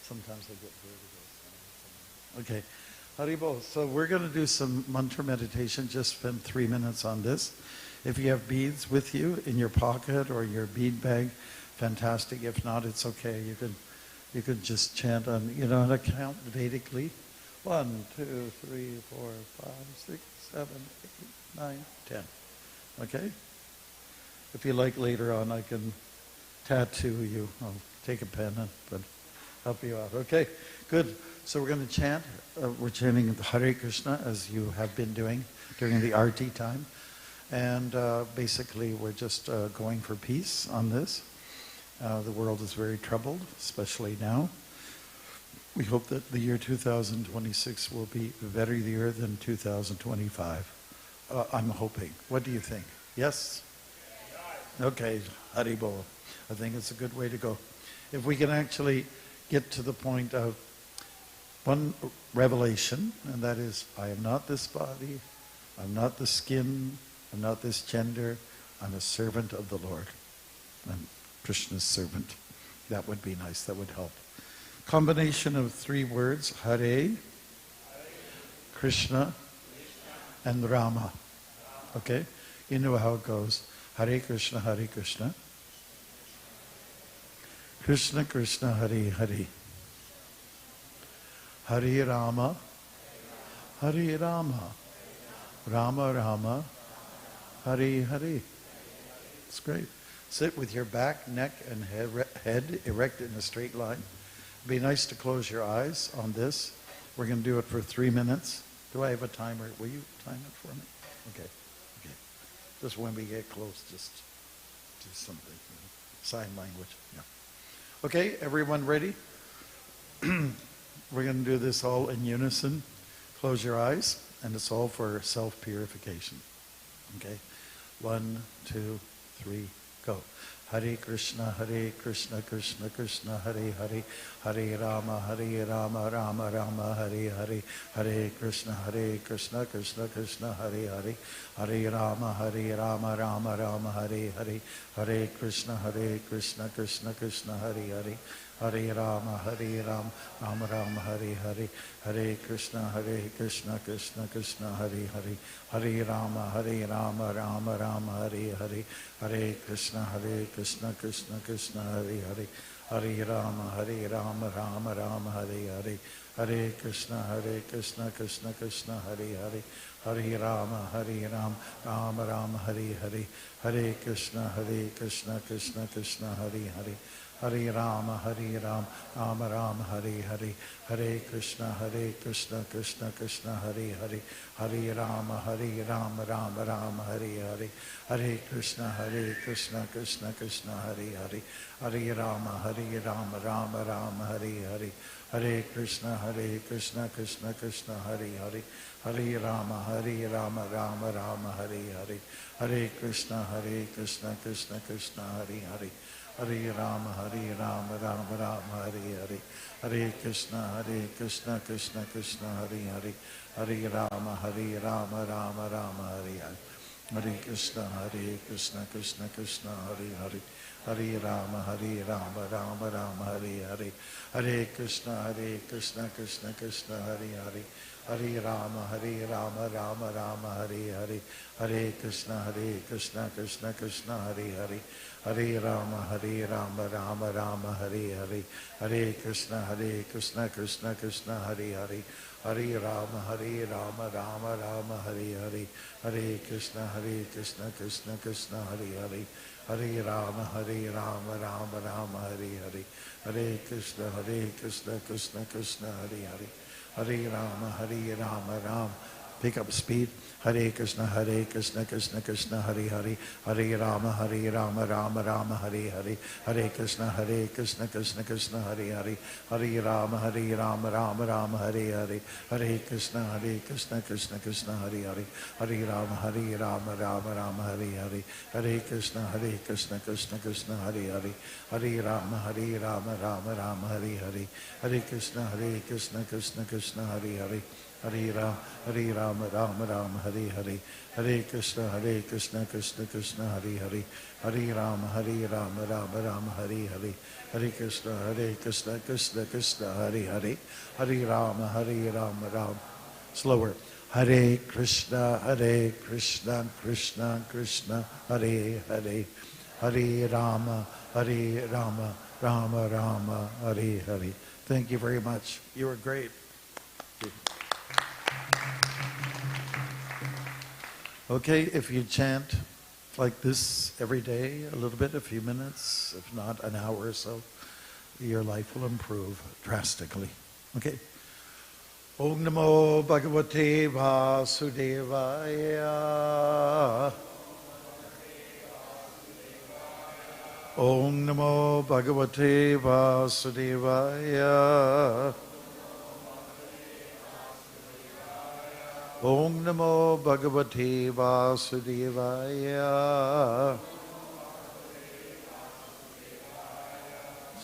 Sometimes I get vertigo. Okay. Haribo, so we're going to do some mantra meditation, just spend 3 minutes on this. If you have beads with you in your pocket or your bead bag, fantastic. If not, it's okay. You can just chant on, and count Vedically. 1, 2, 3, 4, 5, 6, 7, 8, 9, 10. Okay? If you like later on, I can tattoo you. I'll take a pen and help you out. Okay, good. So we're going to chant. We're chanting Hare Krishna, as you have been doing during the Arti time. And basically, we're just going for peace on this. The world is very troubled, especially now. We hope that the year 2026 will be a better year than 2025. I'm hoping. What do you think? Yes? Okay, Haribol. I think it's a good way to go. If we can actually get to the point of one revelation, and that is, I am not this body, I'm not the skin, I'm not this gender, I'm a servant of the Lord. I'm Krishna's servant. That would be nice. That would help. Combination of 3 words, Hare, Krishna, and Rama. Okay? You know how it goes. Hare Krishna, Hare Krishna. Krishna Krishna, Hare Hare. Hare Rama, Hare Rama. Rama Rama, Hare Hare. It's great. Sit with your back, neck, and head erect in a straight line. It'd be nice to close your eyes on this. We're going to do it for 3 minutes. Do I have a timer? Will you time it for me? Okay. Okay. Just when we get close, just do something. Sign language. Yeah. Okay, everyone ready? We're going to do this all in unison. Close your eyes, and it's all for self-purification. Okay? 1, 2, 3, go. Hare Krishna, Krishna Krishna, Hare Hare, Hare Rama, Rama Rama, Hare Hare, Hare Krishna, Krishna Krishna, Hare Hare, Hare Rama, Rama Rama, Hare Hare, Hare Krishna, Krishna Krishna, Hare Hare, Hare Rama, Rama Rama, Hare Hare, Hare Krishna, Krishna Krishna, Hare Hare, Hare Rama, Rama Rama, Hare Hare, Hare Krishna, Krishna Krishna, Hare Hare, Hare Rama, Rama Rama, Hare Hare, Hare Krishna, Krishna Krishna, Hare Hare, Hare Rama, Rama Rama, Hare Hare, Hare Krishna, Krishna Krishna, Hare Hare, Hare Rama, Rama Rama, Hare Hare, Hare Krishna, Krishna Krishna, Hare Hare, Hare Rama, Rama Rama, Hare Hare, Hare Krishna, Krishna Krishna, Hare Hare, Hare Rama, Rama Rama, Hare Hare, Hare Krishna, Krishna Krishna, Hare Hare, Hare Rama, Rama Rama, Hare Hare, Hare Krishna, Krishna Krishna, Hare Hare, Hare Rama, Rama Rama, Hare Hare, Hare Krishna, Krishna Krishna, Hare Hare, Hare Rama, Rama Rama, Hare Hare, Hare Krishna, Krishna Krishna, Hare Hare, Hare Rama, Rama Rama, Hare Hare, Hare Krishna, Krishna Krishna, Hare Hare, Hare Rama, Rama Rama, Hare Hare, Hare Krishna, Krishna Krishna, Hare Hare, Hare Rama, Rama Rama, Hare Hare, Hare Krishna, Krishna Krishna, Hare Hare, Hare Rama, Rama Rama, Hare Hare, Hare Krishna, Krishna Krishna, Hare Hare, Hare Rama, Rama Rama, Hare Hare, Hare Krishna, Krishna Krishna, Hare Hare, Hare Rama, Rama. Pick up speed. Hare Krishna, Krishna Krishna, Hare Hare, Hare Rama, Rama Rama, Hare Hare, Hare Krishna, Krishna Krishna, Hare Hare, Hare Rama, Rama Rama, Hare Hare, Hare Krishna, Krishna Krishna, Hare Hare, Hare Rama, Rama Hare Hare, Hare Krishna, Krishna Krishna, Hare Hare, Hare Rama, Rama Hare Hare, Hare Krishna, Krishna Hare Hare, Hare Rama, Rama Hare Hare, Hare Krishna, Krishna Hare Hare, Hare Rama, Rama Hare Hare, Hare Krishna, Krishna Hare Hare, Hare Rama, Rama. Slower. Hare Krishna, Krishna Krishna, Hare Hare, Hare Rama, Rama Rama, Hare Hare. Thank you very much. You were great. Okay, if you chant like this every day, a little bit, a few minutes, if not an hour or so, your life will improve drastically. Okay. Om Namo Bhagavate Vasudevaya. Om Namo Bhagavate Vasudevaya. Om Namo Bhagavate Vasudevaya.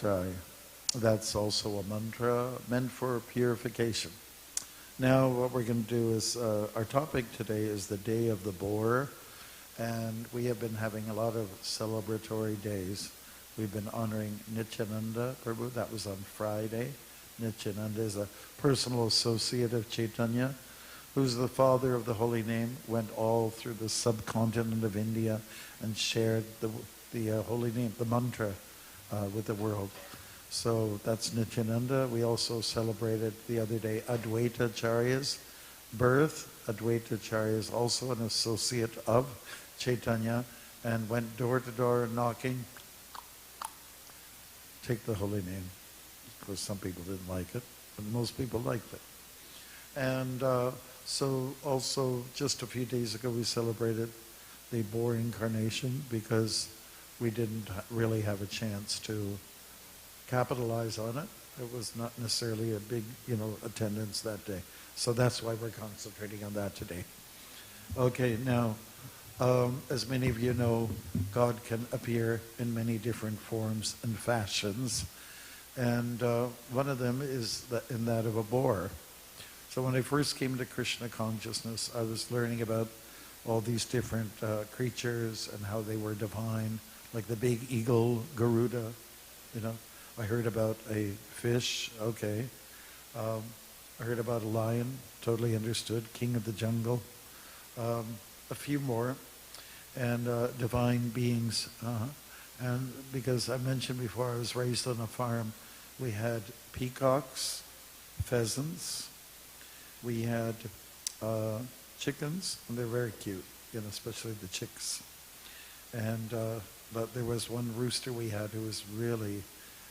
Sorry, that's also a mantra meant for purification. Now what we're going to do is, our topic today is the Day of the Boar. And we have been having a lot of celebratory days. We've been honoring Nityananda Prabhu. That was on Friday. Nityananda is a personal associate of Chaitanya, who's the father of the holy name, went all through the subcontinent of India and shared the holy name, the mantra, with the world. So that's Nityananda. We also celebrated the other day Advaita Acharya's birth. Advaita Acharya is also an associate of Chaitanya and went door to door knocking. Take the holy name. Of course, some people didn't like it, but most people liked it. And so also just a few days ago we celebrated the boar incarnation because we didn't really have a chance to capitalize on it. It was not necessarily a big, attendance that day. So that's why we're concentrating on that today. Okay, now, as many of you know, God can appear in many different forms and fashions. And one of them is in that of a boar. So when I first came to Krishna consciousness, I was learning about all these different creatures and how they were divine, like the big eagle, Garuda, I heard about a fish, okay. I heard about a lion, totally understood, king of the jungle. A few more, and divine beings. And because I mentioned before, I was raised on a farm, we had peacocks, pheasants, we had chickens, and they're very cute, especially the chicks. And but there was one rooster we had who was really,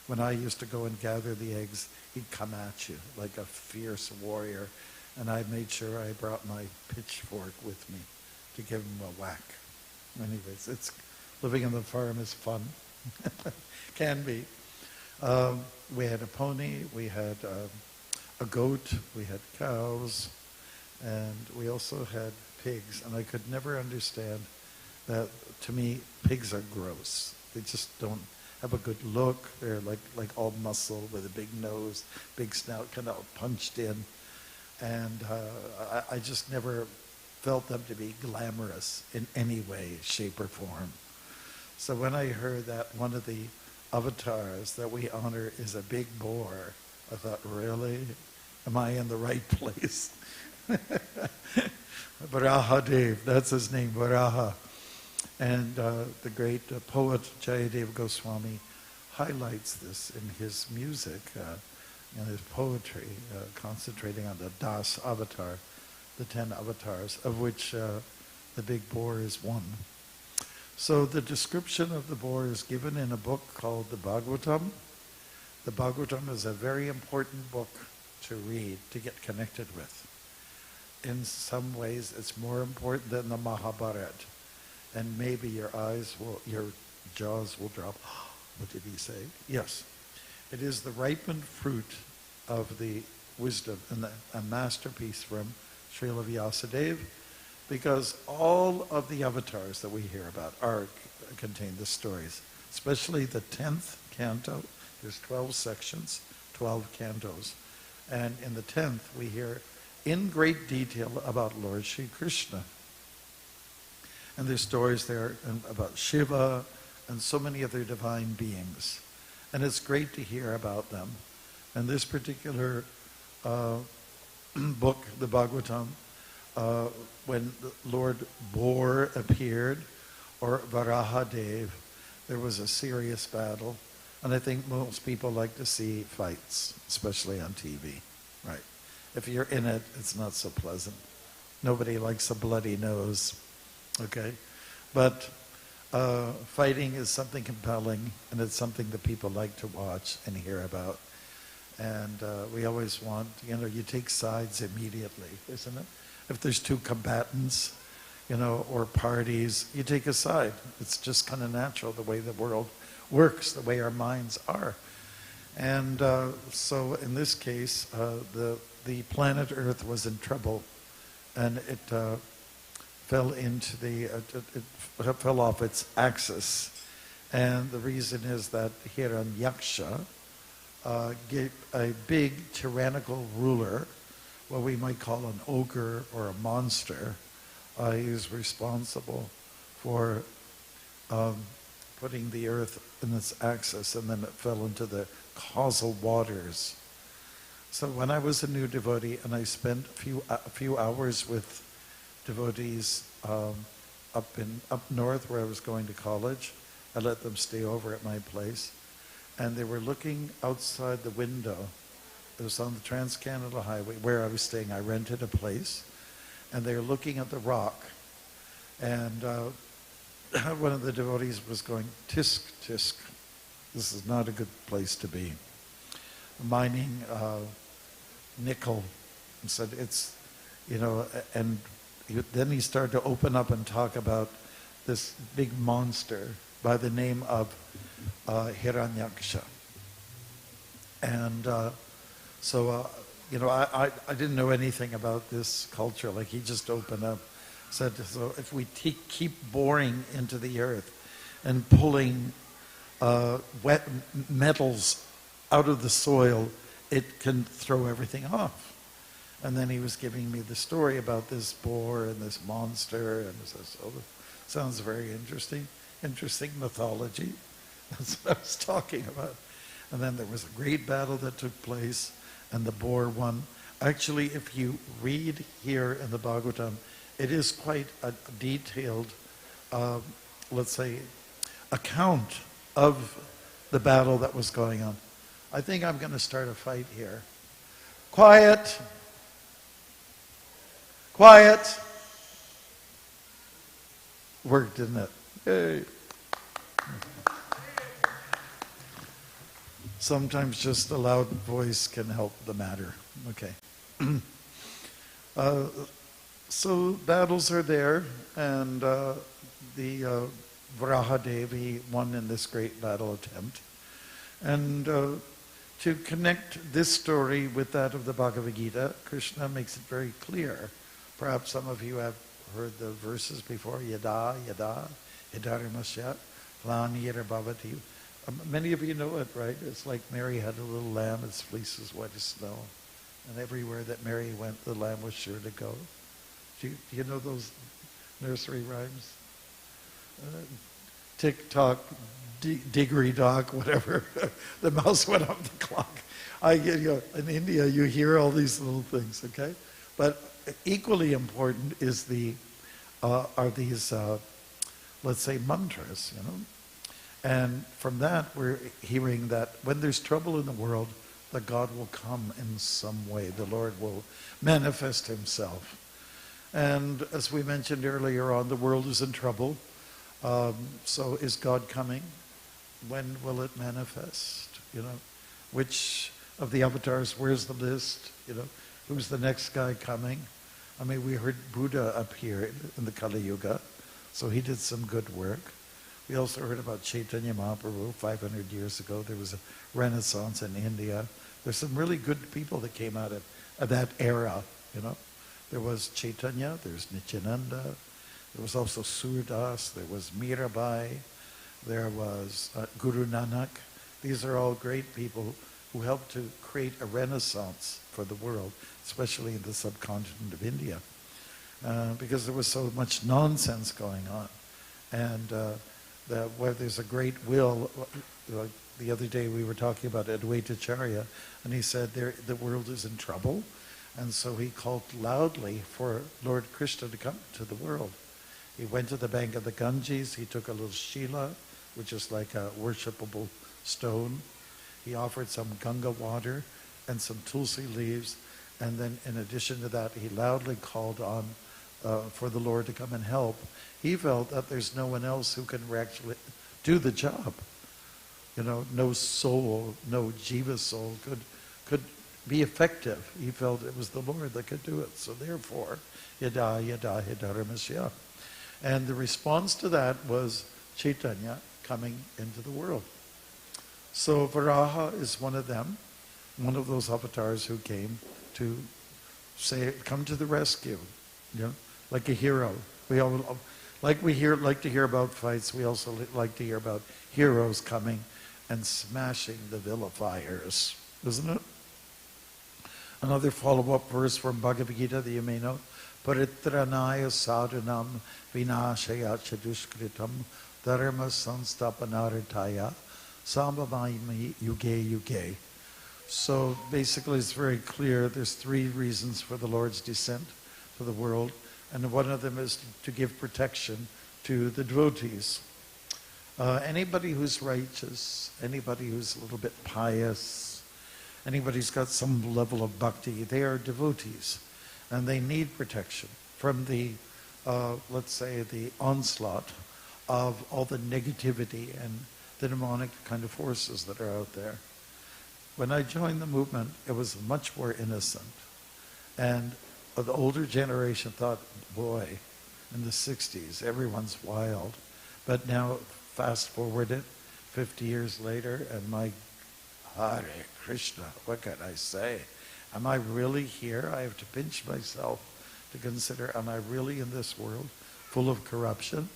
when I used to go and gather the eggs, he'd come at you like a fierce warrior. And I made sure I brought my pitchfork with me to give him a whack. Anyways, living on the farm is fun. Can be. We had a pony, we had a goat, we had cows, and we also had pigs. And I could never understand that, to me, pigs are gross. They just don't have a good look. They're like all muscle with a big nose, big snout, kind of punched in. And I just never felt them to be glamorous in any way, shape, or form. So when I heard that one of the avatars that we honor is a big boar, I thought, really? Am I in the right place? Varaha Dev, that's his name, Varaha. And the great poet Jayadev Goswami highlights this in his music, in his poetry, concentrating on the Das avatar, the 10 avatars, of which the big boar is one. So the description of the boar is given in a book called the Bhagavatam. The Bhagavatam is a very important book to read, to get connected with. In some ways, it's more important than the Mahabharata. And maybe your jaws will drop. What did he say? Yes. It is the ripened fruit of the wisdom and a masterpiece from Srila Vyasadeva, because all of the avatars that we hear about contain the stories, especially the 10th canto. There's 12 sections, 12 cantos. And in the 10th, we hear in great detail about Lord Sri Krishna. And there's stories there about Shiva and so many other divine beings. And it's great to hear about them. And this particular book, the Bhagavatam, when Lord Boar appeared, or Varahadev, there was a serious battle. And I think most people like to see fights, especially on TV. Right. If you're in it, it's not so pleasant. Nobody likes a bloody nose. Okay? But fighting is something compelling, and it's something that people like to watch and hear about. And we always want, you take sides immediately, isn't it? If there's two combatants, or parties, you take a side. It's just kind of natural, the way the world works, the way our minds are. And so in this case, the planet Earth was in trouble, and it fell into it fell off its axis. And the reason is that Hiranyaksha gave a big tyrannical ruler, what we might call an ogre or a monster. He was responsible for putting the earth in its axis, and then it fell into the causal waters. So when I was a new devotee, and I spent a few hours with devotees up north where I was going to college, I let them stay over at my place, and they were looking outside the window. It was on the Trans-Canada Highway where I was staying. I rented a place, and they were looking at the rock, and one of the devotees was going, "Tisk, tisk, this is not a good place to be." Mining nickel, and said it's, and then he started to open up and talk about this big monster by the name of Hiranyaksha. And so I didn't know anything about this culture. Like, he just opened up, said, so if we keep boring into the earth and pulling wet metals out of the soil, it can throw everything off. And then he was giving me the story about this boar and this monster, and I says, "Oh, sounds very interesting. Interesting mythology." That's what I was talking about. And then there was a great battle that took place, and the boar won. Actually, if you read here in the Bhagavatam, it is quite a detailed, let's say, account of the battle that was going on. I think I'm going to start a fight here. Quiet. Quiet. Worked, didn't it? Yay. Sometimes just a loud voice can help the matter. Okay. So battles are there, and the Varaha Devi won in this great battle attempt. And to connect this story with that of the Bhagavad Gita, Krishna makes it very clear. Perhaps some of you have heard the verses before. Yada, yada, yadaramasya, glanir bhavati. Many of you know it, right? It's like Mary had a little lamb, its fleece was white as snow. And everywhere that Mary went, the lamb was sure to go. Do you know those nursery rhymes? Tick-tock, diggery-dock, whatever. The mouse went up the clock. In India, you hear all these little things, okay? But equally important is are these, let's say, mantras, And from that, we're hearing that when there's trouble in the world, that God will come in some way. The Lord will manifest himself. And as we mentioned earlier on, the world is in trouble. So is God coming? When will it manifest? Which of the avatars, where's the list? Who's the next guy coming? I mean, we heard Buddha appear in the Kali Yuga, so he did some good work. We also heard about Chaitanya Mahaprabhu 500 years ago. There was a renaissance in India. There's some really good people that came out of that era, There was Chaitanya, there's Nityananda, there was also Surdas, there was Mirabai, there was Guru Nanak. These are all great people who helped to create a renaissance for the world, especially in the subcontinent of India, because there was so much nonsense going on. And where there's a great will, the other day we were talking about Advaita Acharya, and he said the world is in trouble, and so he called loudly for Lord Krishna to come to the world. He went to the bank of the Ganges, he took a little shila, which is like a worshipable stone. He offered some Ganga water and some tulsi leaves, and then in addition to that, he loudly called on for the Lord to come and help. He felt that there's no one else who can actually do the job. No soul, no jiva soul could be effective. He felt it was the Lord that could do it. So therefore, yada yada hidaramasya. And the response to that was Chaitanya coming into the world. So Varaha is one of them, one of those avatars who came to say, come to the rescue, like a hero. We all, like to hear about fights, we also like to hear about heroes coming and smashing the vilifiers, isn't it? Another follow-up verse from Bhagavad Gita that you may know, paritranaya sadhanam vinashaya chadushkritam dharma sanstapanaritaya sambhamayami yuge yuge. So basically it's very clear there's three reasons for the Lord's descent to the world, and one of them is to give protection to the devotees. Anybody who's righteous, anybody who's a little bit pious, anybody who's got some level of bhakti, they are devotees, and they need protection from the, let's say, the onslaught of all the negativity and the demonic kind of forces that are out there. When I joined the movement, it was much more innocent. And the older generation thought, boy, in the 60s, everyone's wild. But now, fast forward it, 50 years later, and my Hare Krishna, what can I say? Am I really here? I have to pinch myself to consider, am I really in this world full of corruption?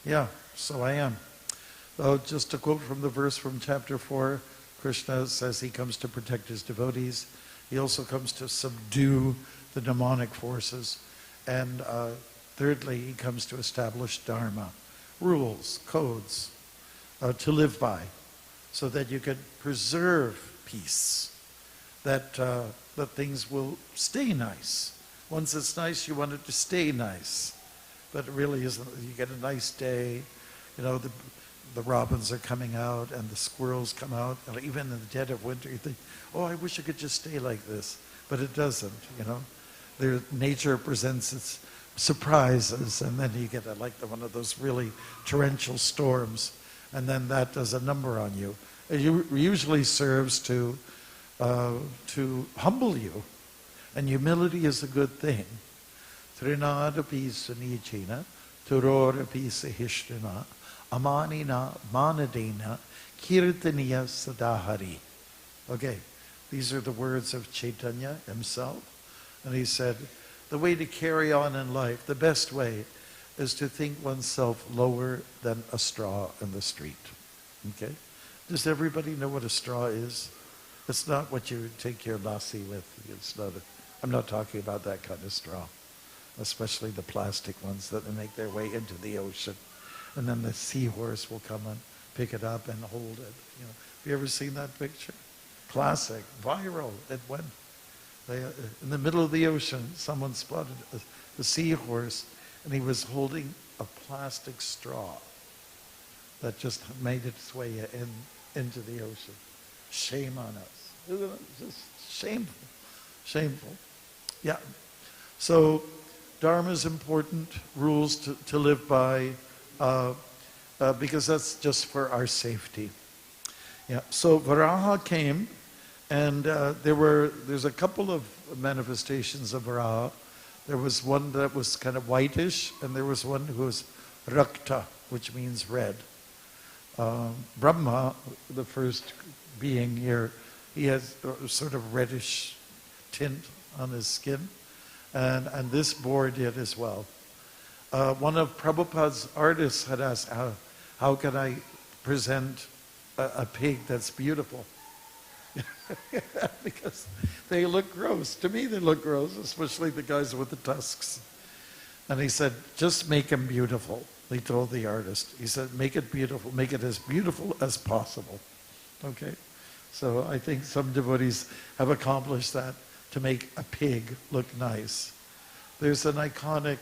Yeah, so I am. Just a quote from the verse from chapter 4, Krishna says he comes to protect his devotees. He also comes to subdue the demonic forces. And thirdly, he comes to establish dharma, rules, codes to live by, so that you can preserve peace, that things will stay nice. Once it's nice, you want it to stay nice. But it really isn't. You get a nice day, you know, the robins are coming out and the squirrels come out. And even in the dead of winter, you think, oh, I wish it could just stay like this. But it doesn't, you know. Nature presents its surprises, and then you get one of those really torrential storms, and then that does a number on you. It usually serves to humble you, and humility is a good thing. Trinadapi sunijina, turorapi sahishrina, amanina manadena, kirtaniya sadahari. Okay, these are the words of Chaitanya himself. And he said, the way to carry on in life, the best way, is to think oneself lower than a straw in the street. Okay? Does everybody know what a straw is? It's not what you take your lassi with. It's not. I'm not talking about that kind of straw, especially the plastic ones that make their way into the ocean, and then the seahorse will come and pick it up and hold it. You know, have you ever seen that picture? Classic, viral. It went. In the middle of the ocean, someone spotted a seahorse, and he was holding a plastic straw that just made its way into the ocean. Shame on us. Just shameful. Shameful. Yeah. So Dharma is important, rules to live by, because that's just for our safety. Yeah. So Varaha came, and there's a couple of manifestations of Varaha. There was one that was kind of whitish, and there was one who was rakta, which means red. Brahma, the first being here, he has a sort of reddish tint on his skin, and this boar did as well. One of Prabhupada's artists had asked, how can I present a pig that's beautiful? Because they look gross. To me, they look gross, especially the guys with the tusks. And he said, just make him beautiful. He told the artist. He said, make it beautiful. Make it as beautiful as possible. Okay? So I think some devotees have accomplished that, to make a pig look nice. There's an iconic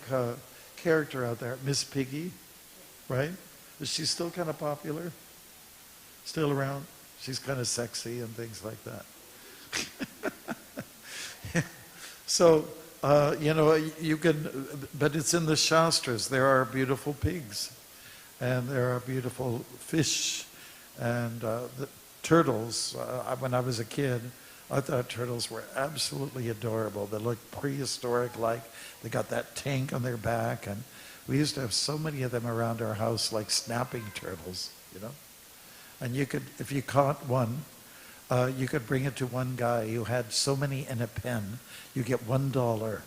character out there, Miss Piggy, right? Is she still kind of popular? Still around? She's kind of sexy and things like that. So, you can, but it's in the Shastras. There are beautiful pigs, and there are beautiful fish, and the turtles. When I was a kid, I thought turtles were absolutely adorable. They looked prehistoric-like. They got that tank on their back, and we used to have so many of them around our house, like snapping turtles, you know. And you could, if you caught one, you could bring it to one guy who had so many in a pen. You get $1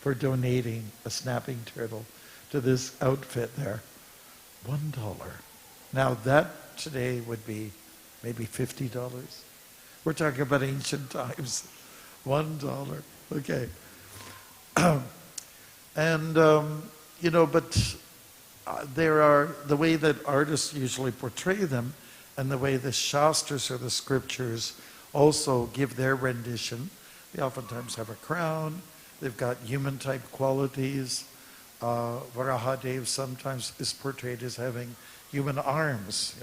for donating a snapping turtle to this outfit there. $1. Now that today would be maybe $50. We're talking about ancient times. $1. Okay. And, but there are, the way that artists usually portray them and the way the Shastras or the scriptures also give their rendition. They oftentimes have a crown. They've got human-type qualities. Varahadev sometimes is portrayed as having human arms,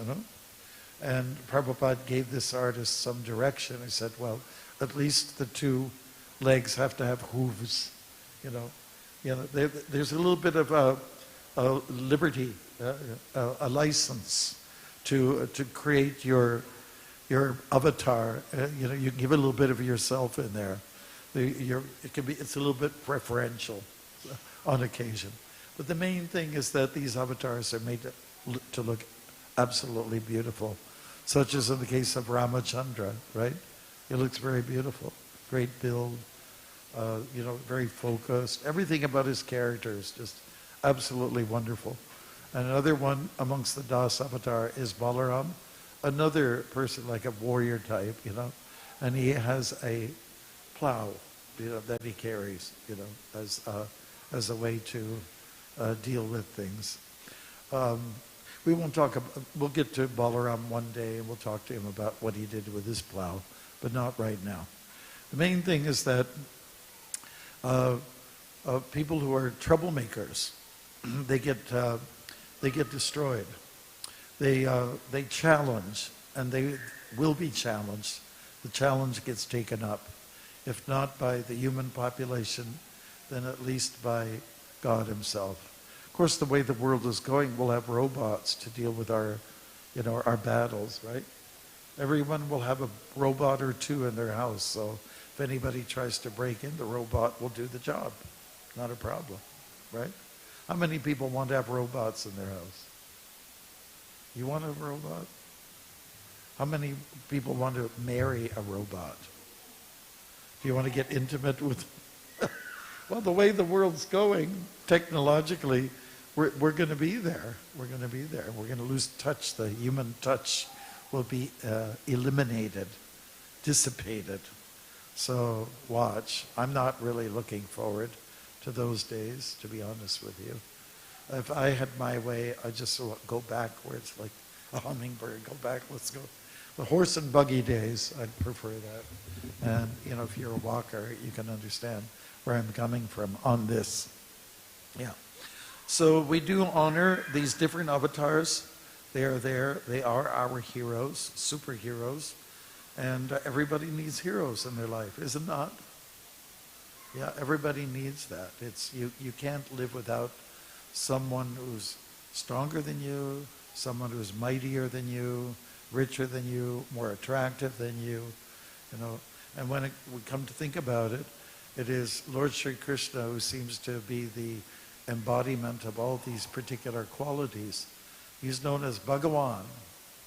And Prabhupada gave this artist some direction. He said, well, at least the two legs have to have hooves, There's a little bit of a liberty, a license to create your avatar. You give a little bit of yourself in there. It's a little bit preferential on occasion. But the main thing is that these avatars are made to look absolutely beautiful, such as in the case of Ramachandra, right? He looks very beautiful, great build, very focused. Everything about his character is just absolutely wonderful. And another one amongst the Das avatar is Balaram, another person like a warrior type, and he has a plow, that he carries, as a way to deal with things. We won't talk about, we'll get to Balaram one day and we'll talk to him about what he did with his plow, but not right now. The main thing is that people who are troublemakers, they get destroyed. They challenge, and they will be challenged. The challenge gets taken up, if not by the human population, then at least by God himself. Of course, the way the world is going, we'll have robots to deal with our battles, right? Everyone will have a robot or two in their house, so if anybody tries to break in, the robot will do the job. Not a problem, right? How many people want to have robots in their house? You want to have a robot? How many people want to marry a robot? Do you want to get intimate with? Well, the way the world's going, technologically, we're going to be there. We're going to be there. We're going to lose touch. The human touch will be eliminated, dissipated. So watch. I'm not really looking forward to those days, to be honest with you. If I had my way, I'd just go backwards like a hummingbird. Go back, let's go. The horse and buggy days, I'd prefer that. And, if you're a walker, you can understand where I'm coming from on this. Yeah. So we do honor these different avatars. They are there. They are our heroes, superheroes. And everybody needs heroes in their life, is it not? Yeah, everybody needs that. You can't live without someone who's stronger than you, someone who's mightier than you, richer than you, more attractive than you, And when we come to think about it, it is Lord Sri Krishna who seems to be the embodiment of all these particular qualities. He's known as Bhagavan.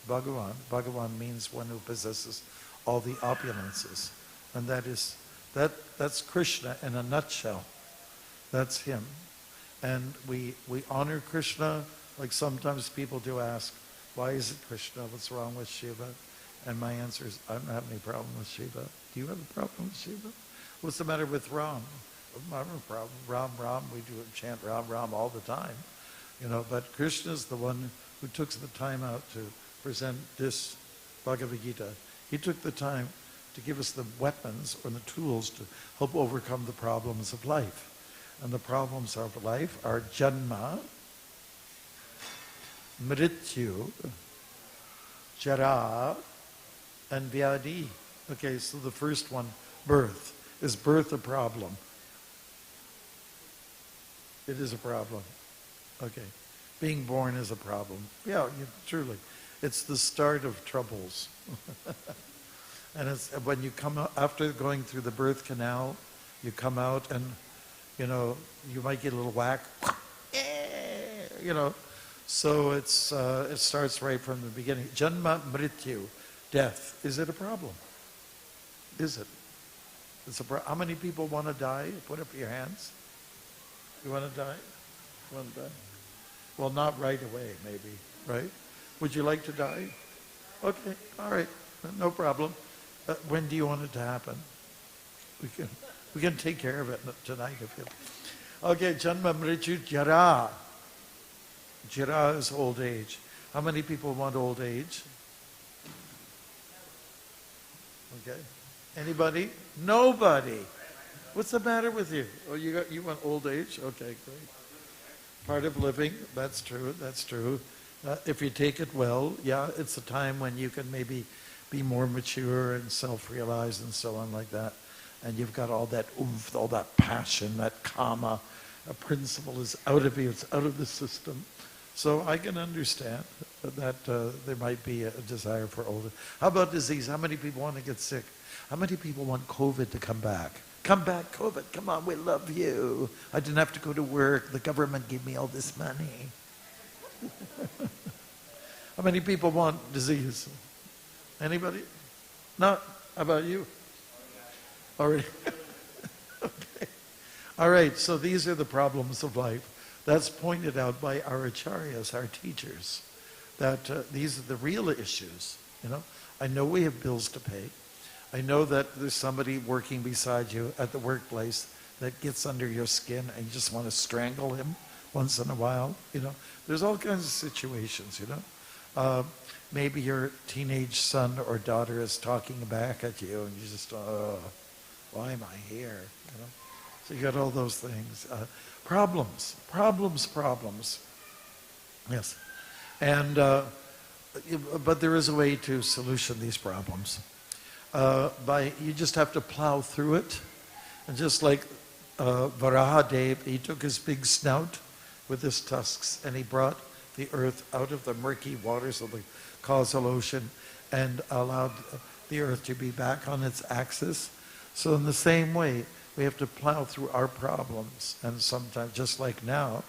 Bhagavan means one who possesses all the opulences. And that's Krishna in a nutshell. That's him. And we honor Krishna, like sometimes people do ask, why is it Krishna? What's wrong with Shiva? And my answer is, I don't have any problem with Shiva. Do you have a problem with Shiva? What's the matter with Ram? I don't have a problem. Ram, we do chant Ram all the time. But Krishna's the one who took the time out to present this Bhagavad Gita. He took the time to give us the weapons or the tools to help overcome the problems of life. And the problems of life are Janma, Mrityu, Jara, and Vyadi. Okay, so the first one, birth. Is birth a problem? It is a problem. Okay. Being born is a problem. Yeah, truly. It's the start of troubles. And it's when you come out, after going through the birth canal, you come out and, you might get a little whack. So it starts right from the beginning. Janma Mrityu, death. Is it a problem? Is it? How many people want to die? Put up your hands. You want to die? You want to die? Well, not right away, maybe, right? Would you like to die? Okay, all right, no problem. When do you want it to happen? We can. We can take care of it tonight if you. Okay, Janma Mritu Jara. Jara is old age. How many people want old age? Okay. Anybody? Nobody. What's the matter with you? Oh, you want old age? Okay, great. Part of living. That's true. That's true. If you take it well, yeah, it's a time when you can maybe be more mature and self-realized and so on like that. And you've got all that oomph, all that passion, that karma. A principle is out of you. It's out of the system. So I can understand that there might be a desire for older. How about disease? How many people want to get sick? How many people want COVID to come back? Come back, COVID. Come on, we love you. I didn't have to go to work. The government gave me all this money. How many people want disease? Anybody? No? How about you? Already? Okay. All right, so these are the problems of life. That's pointed out by our acharyas, our teachers, that these are the real issues. You know, I know we have bills to pay. I know that there's somebody working beside you at the workplace that gets under your skin and you just want to strangle him once in a while. You know, there's all kinds of situations. You know, maybe your teenage son or daughter is talking back at you, and you just, why am I here? You know, so you got all those things. Problems. Yes. And, but there is a way to solution these problems. You just have to plow through it. And just like Varahadev, he took his big snout with his tusks and he brought the earth out of the murky waters of the causal ocean and allowed the earth to be back on its axis. So in the same way, we have to plow through our problems. And sometimes, just like now,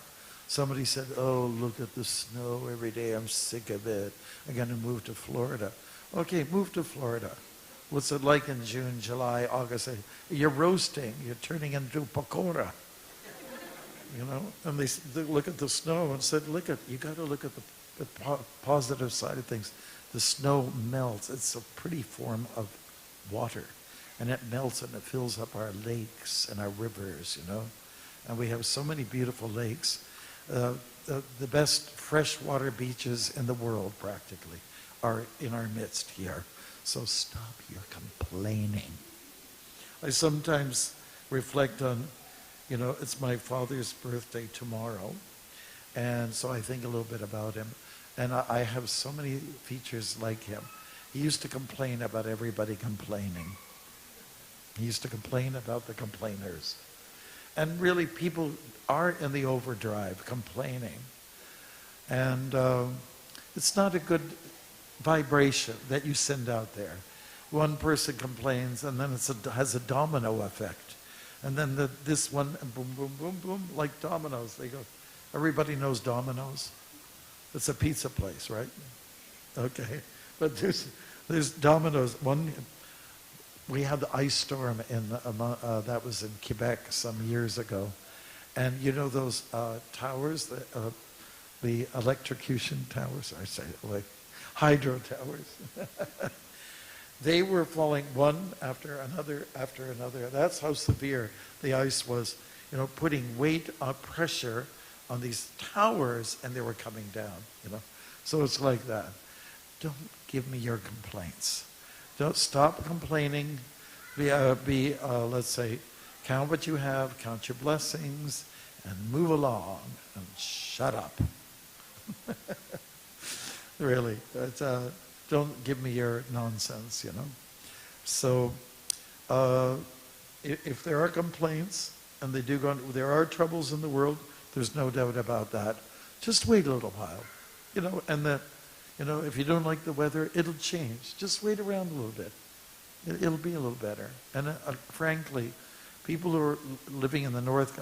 somebody said, oh, look at the snow every day. I'm sick of it. I'm going to move to Florida. Okay, move to Florida. What's it like in June, July, August? You're roasting. You're turning into pakora. You know? And they look at the snow and said, you got to look at the positive side of things. The snow melts. It's a pretty form of water. And it melts and it fills up our lakes and our rivers, you know. And we have so many beautiful lakes. The best freshwater beaches in the world, practically, are in our midst here. So stop your complaining. I sometimes reflect on, you know, it's my father's birthday tomorrow. And so I think a little bit about him. And I have so many features like him. He used to complain about everybody complaining. He used to complain about the complainers. And really, people are in the overdrive, complaining. And it's not a good vibration that you send out there. One person complains, and then it has a domino effect. And then this one, boom, boom, boom, boom, like dominoes. They go, everybody knows Domino's. It's a pizza place, right? Okay. But there's Domino's. We had the ice storm that was in Quebec some years ago. And you know those towers, the electrocution towers, I say, like hydro towers. They were falling one after another after another. That's how severe the ice was, you know, putting weight on pressure on these towers, and they were coming down, you know. So it's like that. Don't give me your complaints. Don't stop complaining. Let's say, count what you have, count your blessings, and move along, and shut up. Really, don't give me your nonsense, you know. So, if there are complaints, and they do go, there are troubles in the world, there's no doubt about that. Just wait a little while, you know, and you know, if you don't like the weather, it'll change. Just wait around a little bit. It'll be a little better. And frankly, people who are living in the north,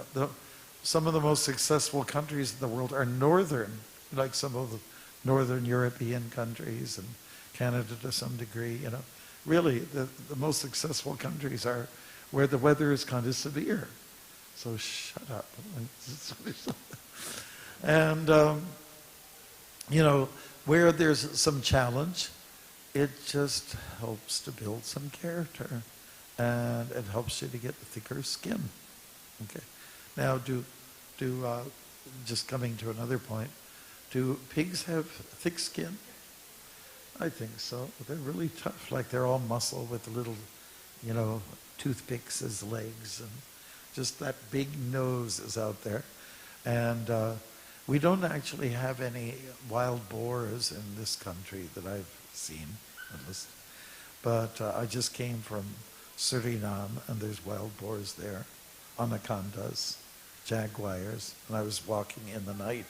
some of the most successful countries in the world are northern, like some of the northern European countries and Canada to some degree, you know. Really, the most successful countries are where the weather is kind of severe. So shut up. And, you know, where there's some challenge, it just helps to build some character. and it helps you to get thicker skin. Okay. Now, just coming to another point, do pigs have thick skin? I think so. They're really tough. Like they're all muscle with little, toothpicks as legs, and just that big nose is out there. And we don't actually have any wild boars in this country that I've seen, at least. But I just came from Suriname, and there's wild boars there, anacondas, jaguars, and I was walking in the night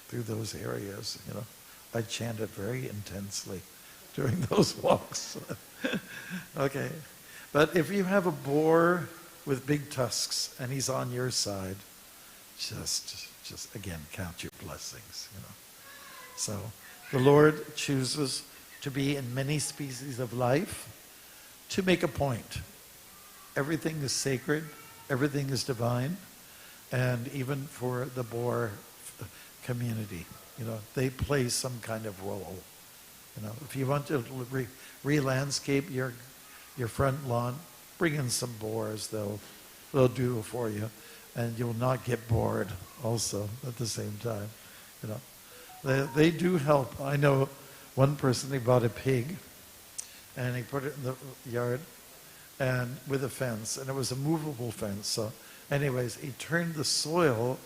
through those areas. I chanted very intensely during those walks. Okay, but if you have a boar with big tusks and he's on your side, just again count your blessings. So the Lord chooses to be in many species of life to make a point. Everything is sacred, everything is divine, and even for the boar community, they play some kind of role. If you want to re-landscape your front lawn, bring in some boars. They'll do it for you, and you'll not get bored. Also, at the same time, they do help. I know one person. He bought a pig, and he put it in the yard, and with a fence, and it was a movable fence. So, anyways, he turned the soil,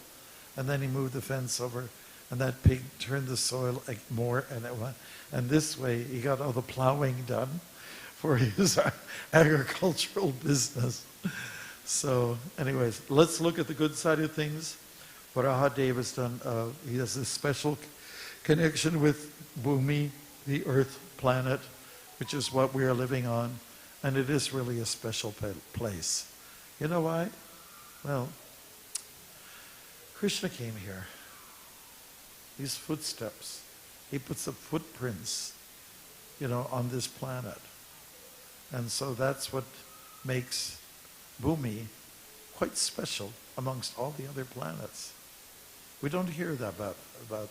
and then he moved the fence over. And that pig turned the soil more, and this way he got all the plowing done for his agricultural business. So, anyways, let's look at the good side of things. Varahadev has done. He has this special connection with Bhumi, the Earth planet, which is what we are living on, and it is really a special place. You know why? Well, Krishna came here. These footsteps. He puts the footprints, on this planet. And so that's what makes Bhumi quite special amongst all the other planets. We don't hear that about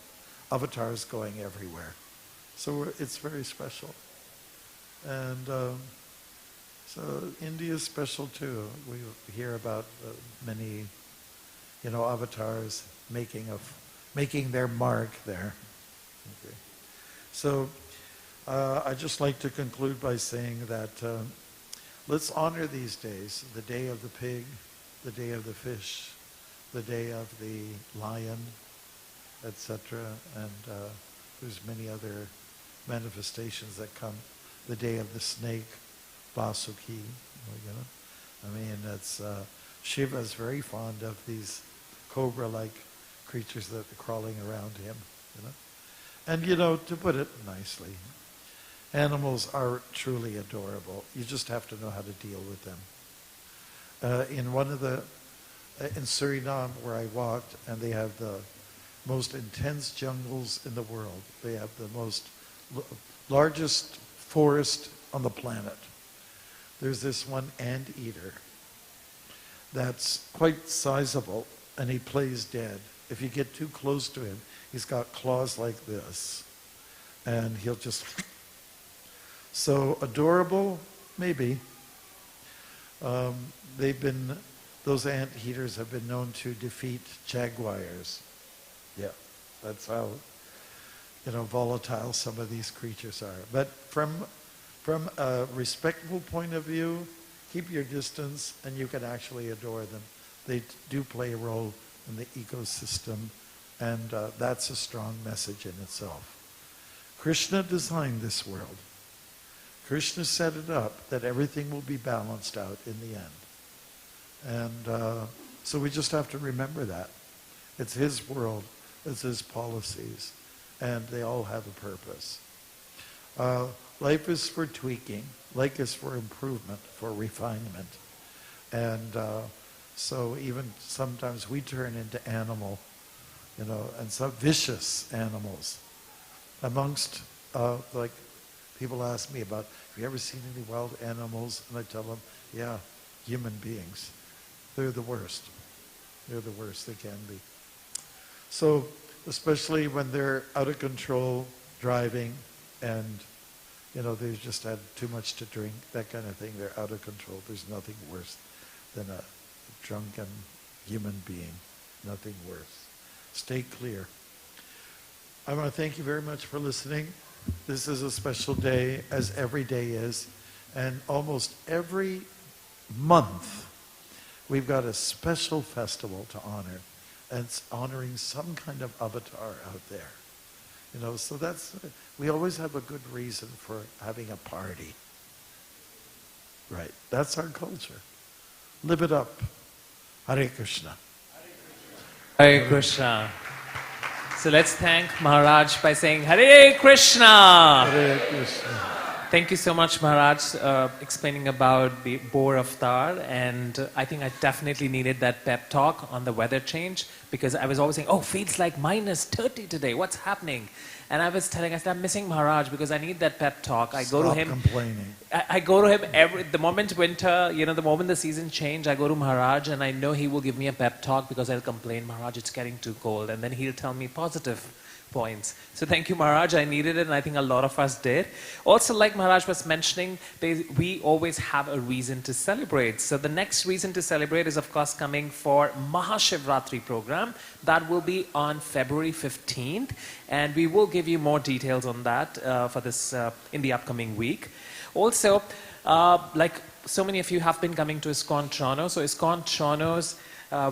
avatars going everywhere. So it's very special. And so India is special too. We hear about many, avatars making their mark there. Okay. So I'd just like to conclude by saying that let's honor these days, the day of the pig, the day of the fish, the day of the lion, etc. And there's many other manifestations that come. The day of the snake, Vasuki. It's Shiva is very fond of these cobra-like creatures that are crawling around him, And, to put it nicely, animals are truly adorable. You just have to know how to deal with them. In Suriname where I walked, and they have the most intense jungles in the world. They have the largest forest on the planet. There's this one anteater that's quite sizable, and he plays dead. If you get too close to him, he's got claws like this, and he'll just... So adorable, maybe. Those anteaters have been known to defeat jaguars. Yeah, that's how, volatile some of these creatures are. But from a respectful point of view, keep your distance, and you can actually adore them. They do play a role in the ecosystem, and that's a strong message in itself. Krishna designed this world. Krishna set it up that everything will be balanced out in the end. And so we just have to remember that. It's his world, it's his policies, and they all have a purpose. Life is for tweaking, life is for improvement, for refinement. And so even sometimes we turn into animal, and some vicious animals. Amongst, like, people ask me about, have you ever seen any wild animals? And I tell them, yeah, human beings. They're the worst. They're the worst they can be. So, especially when they're out of control, driving, and You know, they've just had too much to drink, that kind of thing. They're out of control. There's nothing worse than a drunken human being. Nothing worse. Stay clear. I want to thank you very much for listening. This is a special day, as every day is. And almost every month, we've got a special festival to honor. And it's honoring some kind of avatar out there. You know, so we always have a good reason for having a party. Right. That's our culture. Live it up. Hare Krishna. Hare Krishna. So let's thank Maharaj by saying Hare Krishna. Hare Krishna. Thank you so much, Maharaj, explaining about the boar avatar. And I think I definitely needed that pep talk on the weather change, because I was always saying, oh, feels like minus 30 today. What's happening? And I said, I'm missing Maharaj because I need that pep talk. I go to him. Stop complaining. I go to him the moment winter, the moment the season change, I go to Maharaj and I know he will give me a pep talk, because I'll complain, Maharaj, it's getting too cold. And then he'll tell me positive points. So thank you, Maharaj. I needed it, and I think a lot of us did. Also, like Maharaj was mentioning, we always have a reason to celebrate. So the next reason to celebrate is, of course, coming for Mahashivratri program. That will be on February 15th, and we will give you more details on that for this in the upcoming week. Also, like so many of you have been coming to ISKCON Toronto, so ISKCON Toronto's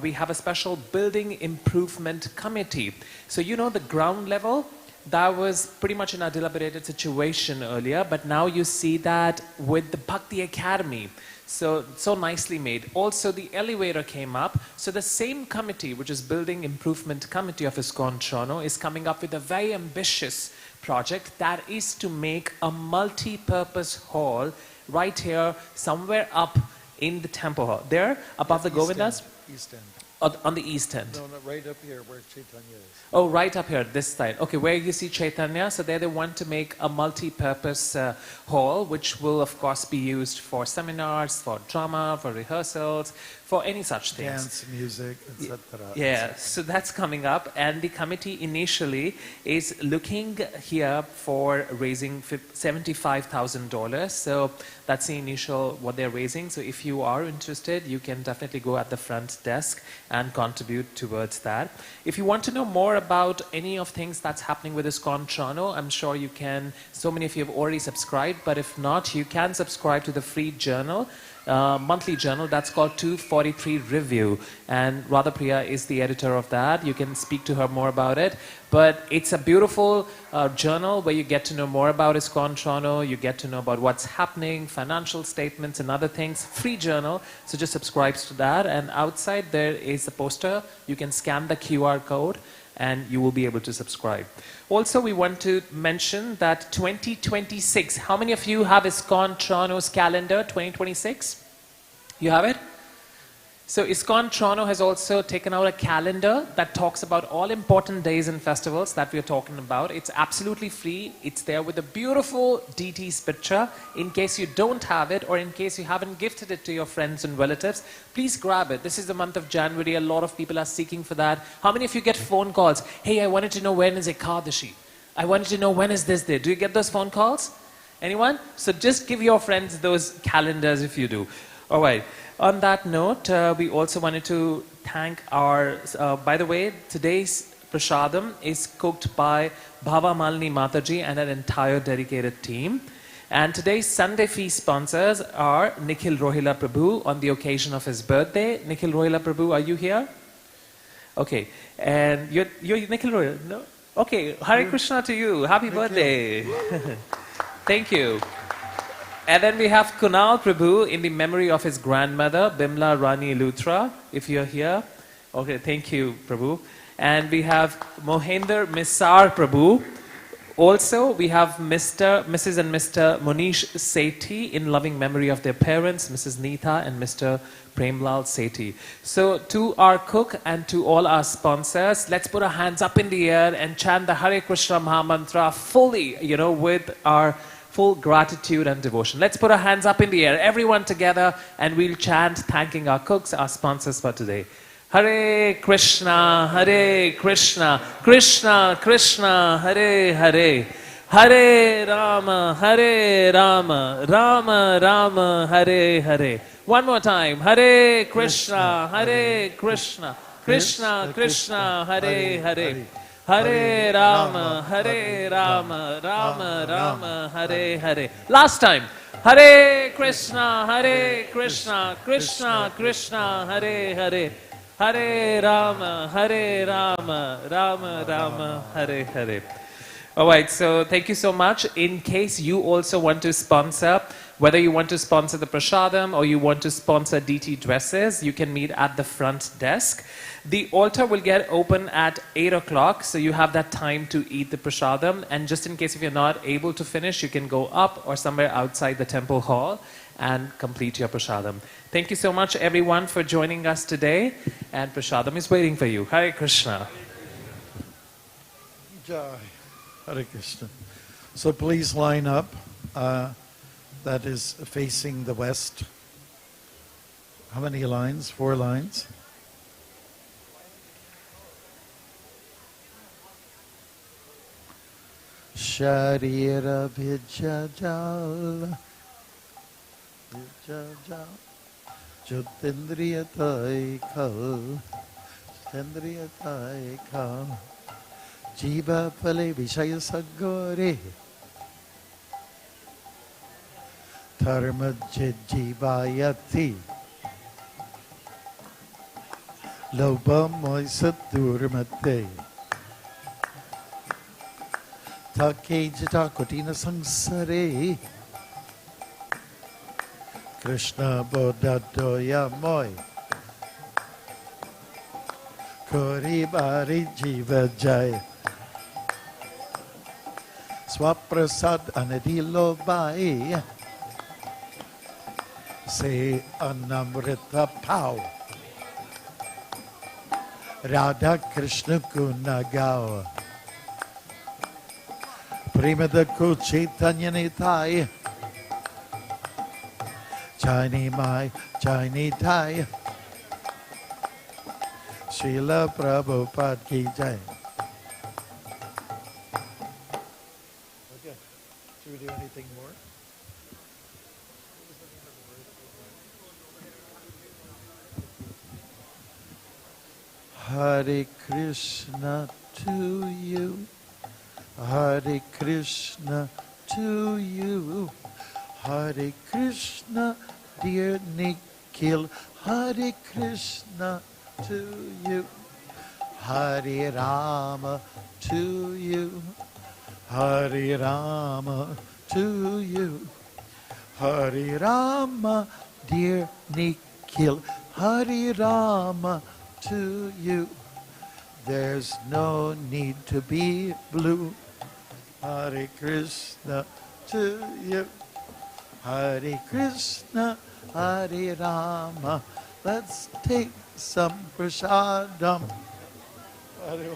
we have a special building improvement committee. So the ground level, that was pretty much in a dilapidated situation earlier, but now you see that with the Bhakti Academy. So nicely made. Also, the elevator came up. So the same committee, which is Building Improvement Committee of ISKCON Toronto, is coming up with a very ambitious project that is to make a multi-purpose hall right here, somewhere up in the temple hall. There, above the Govindas. East End. On the east end. No, right up here where Chaitanya is. Oh, right up here, this side. Okay, where you see Chaitanya, so there they want to make a multi-purpose hall, which will, of course, be used for seminars, for drama, for rehearsals, for any such things. Dance, music, etc. Yeah, so that's coming up, and the committee initially is looking here for raising $75,000. So that's the initial what they're raising. So if you are interested, you can definitely go at the front desk and contribute towards that. If you want to know more about any of things that's happening with ISKCON Toronto, I'm sure you can. So many of you have already subscribed, but if not, you can subscribe to the free journal. Monthly journal that's called 243 Review, and Radha Priya is the editor of that. You can speak to her more about it, but it's a beautiful journal where you get to know more about ISKCON Toronto, you get to know about what's happening, financial statements and other things. Free journal, so just subscribe to that. And outside there is a poster. You can scan the QR code and you will be able to subscribe. Also, we want to mention that 2026, how many of you have ISKCON Toronto's calendar, 2026? You have it? So ISKCON Toronto has also taken out a calendar that talks about all important days and festivals that we are talking about. It's absolutely free. It's there with a beautiful DT's picture. In case you don't have it, or in case you haven't gifted it to your friends and relatives, please grab it. This is the month of January. A lot of people are seeking for that. How many of you get phone calls? Hey, I wanted to know when is Ekadashi. I wanted to know when is this day. Do you get those phone calls? Anyone? So just give your friends those calendars if you do. All right. On that note, we also wanted to thank our, by the way, today's prasadam is cooked by Bhava Malini Mataji and an entire dedicated team. And today's Sunday feast sponsors are Nikhil Rohila Prabhu on the occasion of his birthday. Nikhil Rohila Prabhu, are you here? Okay. And you're Nikhil Rohila? No? Okay. Hare Krishna to you. Happy birthday. Thank you. And then we have Kunal Prabhu in the memory of his grandmother, Bimla Rani Luthra, if you're here. Okay, thank you, Prabhu. And we have Mohender Misar Prabhu. Also, we have Mrs. and Mr. Monish Sethi in loving memory of their parents, Mrs. Neeta and Mr. Premlal Sethi. So to our cook and to all our sponsors, let's put our hands up in the air and chant the Hare Krishna Mahamantra fully, with our full gratitude and devotion. Let's put our hands up in the air, everyone together, and we'll chant thanking our cooks, our sponsors for today. Hare Krishna, Krishna Krishna, Hare Hare. Hare Rama, Hare Rama, Rama Rama, Hare Hare. One more time. Hare Krishna, Hare Krishna, Krishna Krishna, Hare Hare. Hare Rama, Hare Rama, Rama Rama, Hare Hare. Last time. Hare Krishna, Hare Krishna, Krishna Krishna, Hare Hare. Hare Rama, Hare Rama, Rama Rama, Hare Hare. All right, so thank you so much. In case you also want to sponsor, whether you want to sponsor the prasadam or you want to sponsor DT dresses, you can meet at the front desk. The altar will get open at 8 o'clock, so you have that time to eat the prasadam. And just in case if you're not able to finish, you can go up or somewhere outside the temple hall and complete your prasadam. Thank you so much, everyone, for joining us today. And prasadam is waiting for you. Hare Krishna. Jai. Hare Krishna. So please line up. That is facing the west. How many lines? 4 lines? Sharira Vijajal Vijajal Jyotindriyatai Kal Jyotindriyatai Kal Jiva Pale Vishaya Sagore Dharma Jivayati Loba Moisa Durmate Take Jita Kotina Sangsare Krishna Bodha Doya Moy Kori Bari Jiva Jai Swaprasad Anadilo Bai Se Anamrita Pau Radha Krishna Gunagao Primada Chaitanya Nitai Chani Mai Chani Tai Srila Prabhupada Ki Jai. Okay. Should we do anything more? Hare Krishna to you. Hare Krishna to you. Hare Krishna, dear Nikhil. Hare Krishna to you. Hare Rama to you. Hare Rama to you. Hare Rama, dear Nikhil. Hare Rama to you. There's no need to be blue. Hare Krishna to you. Hare Krishna, Hare Rama. Let's take some prasadam. Hare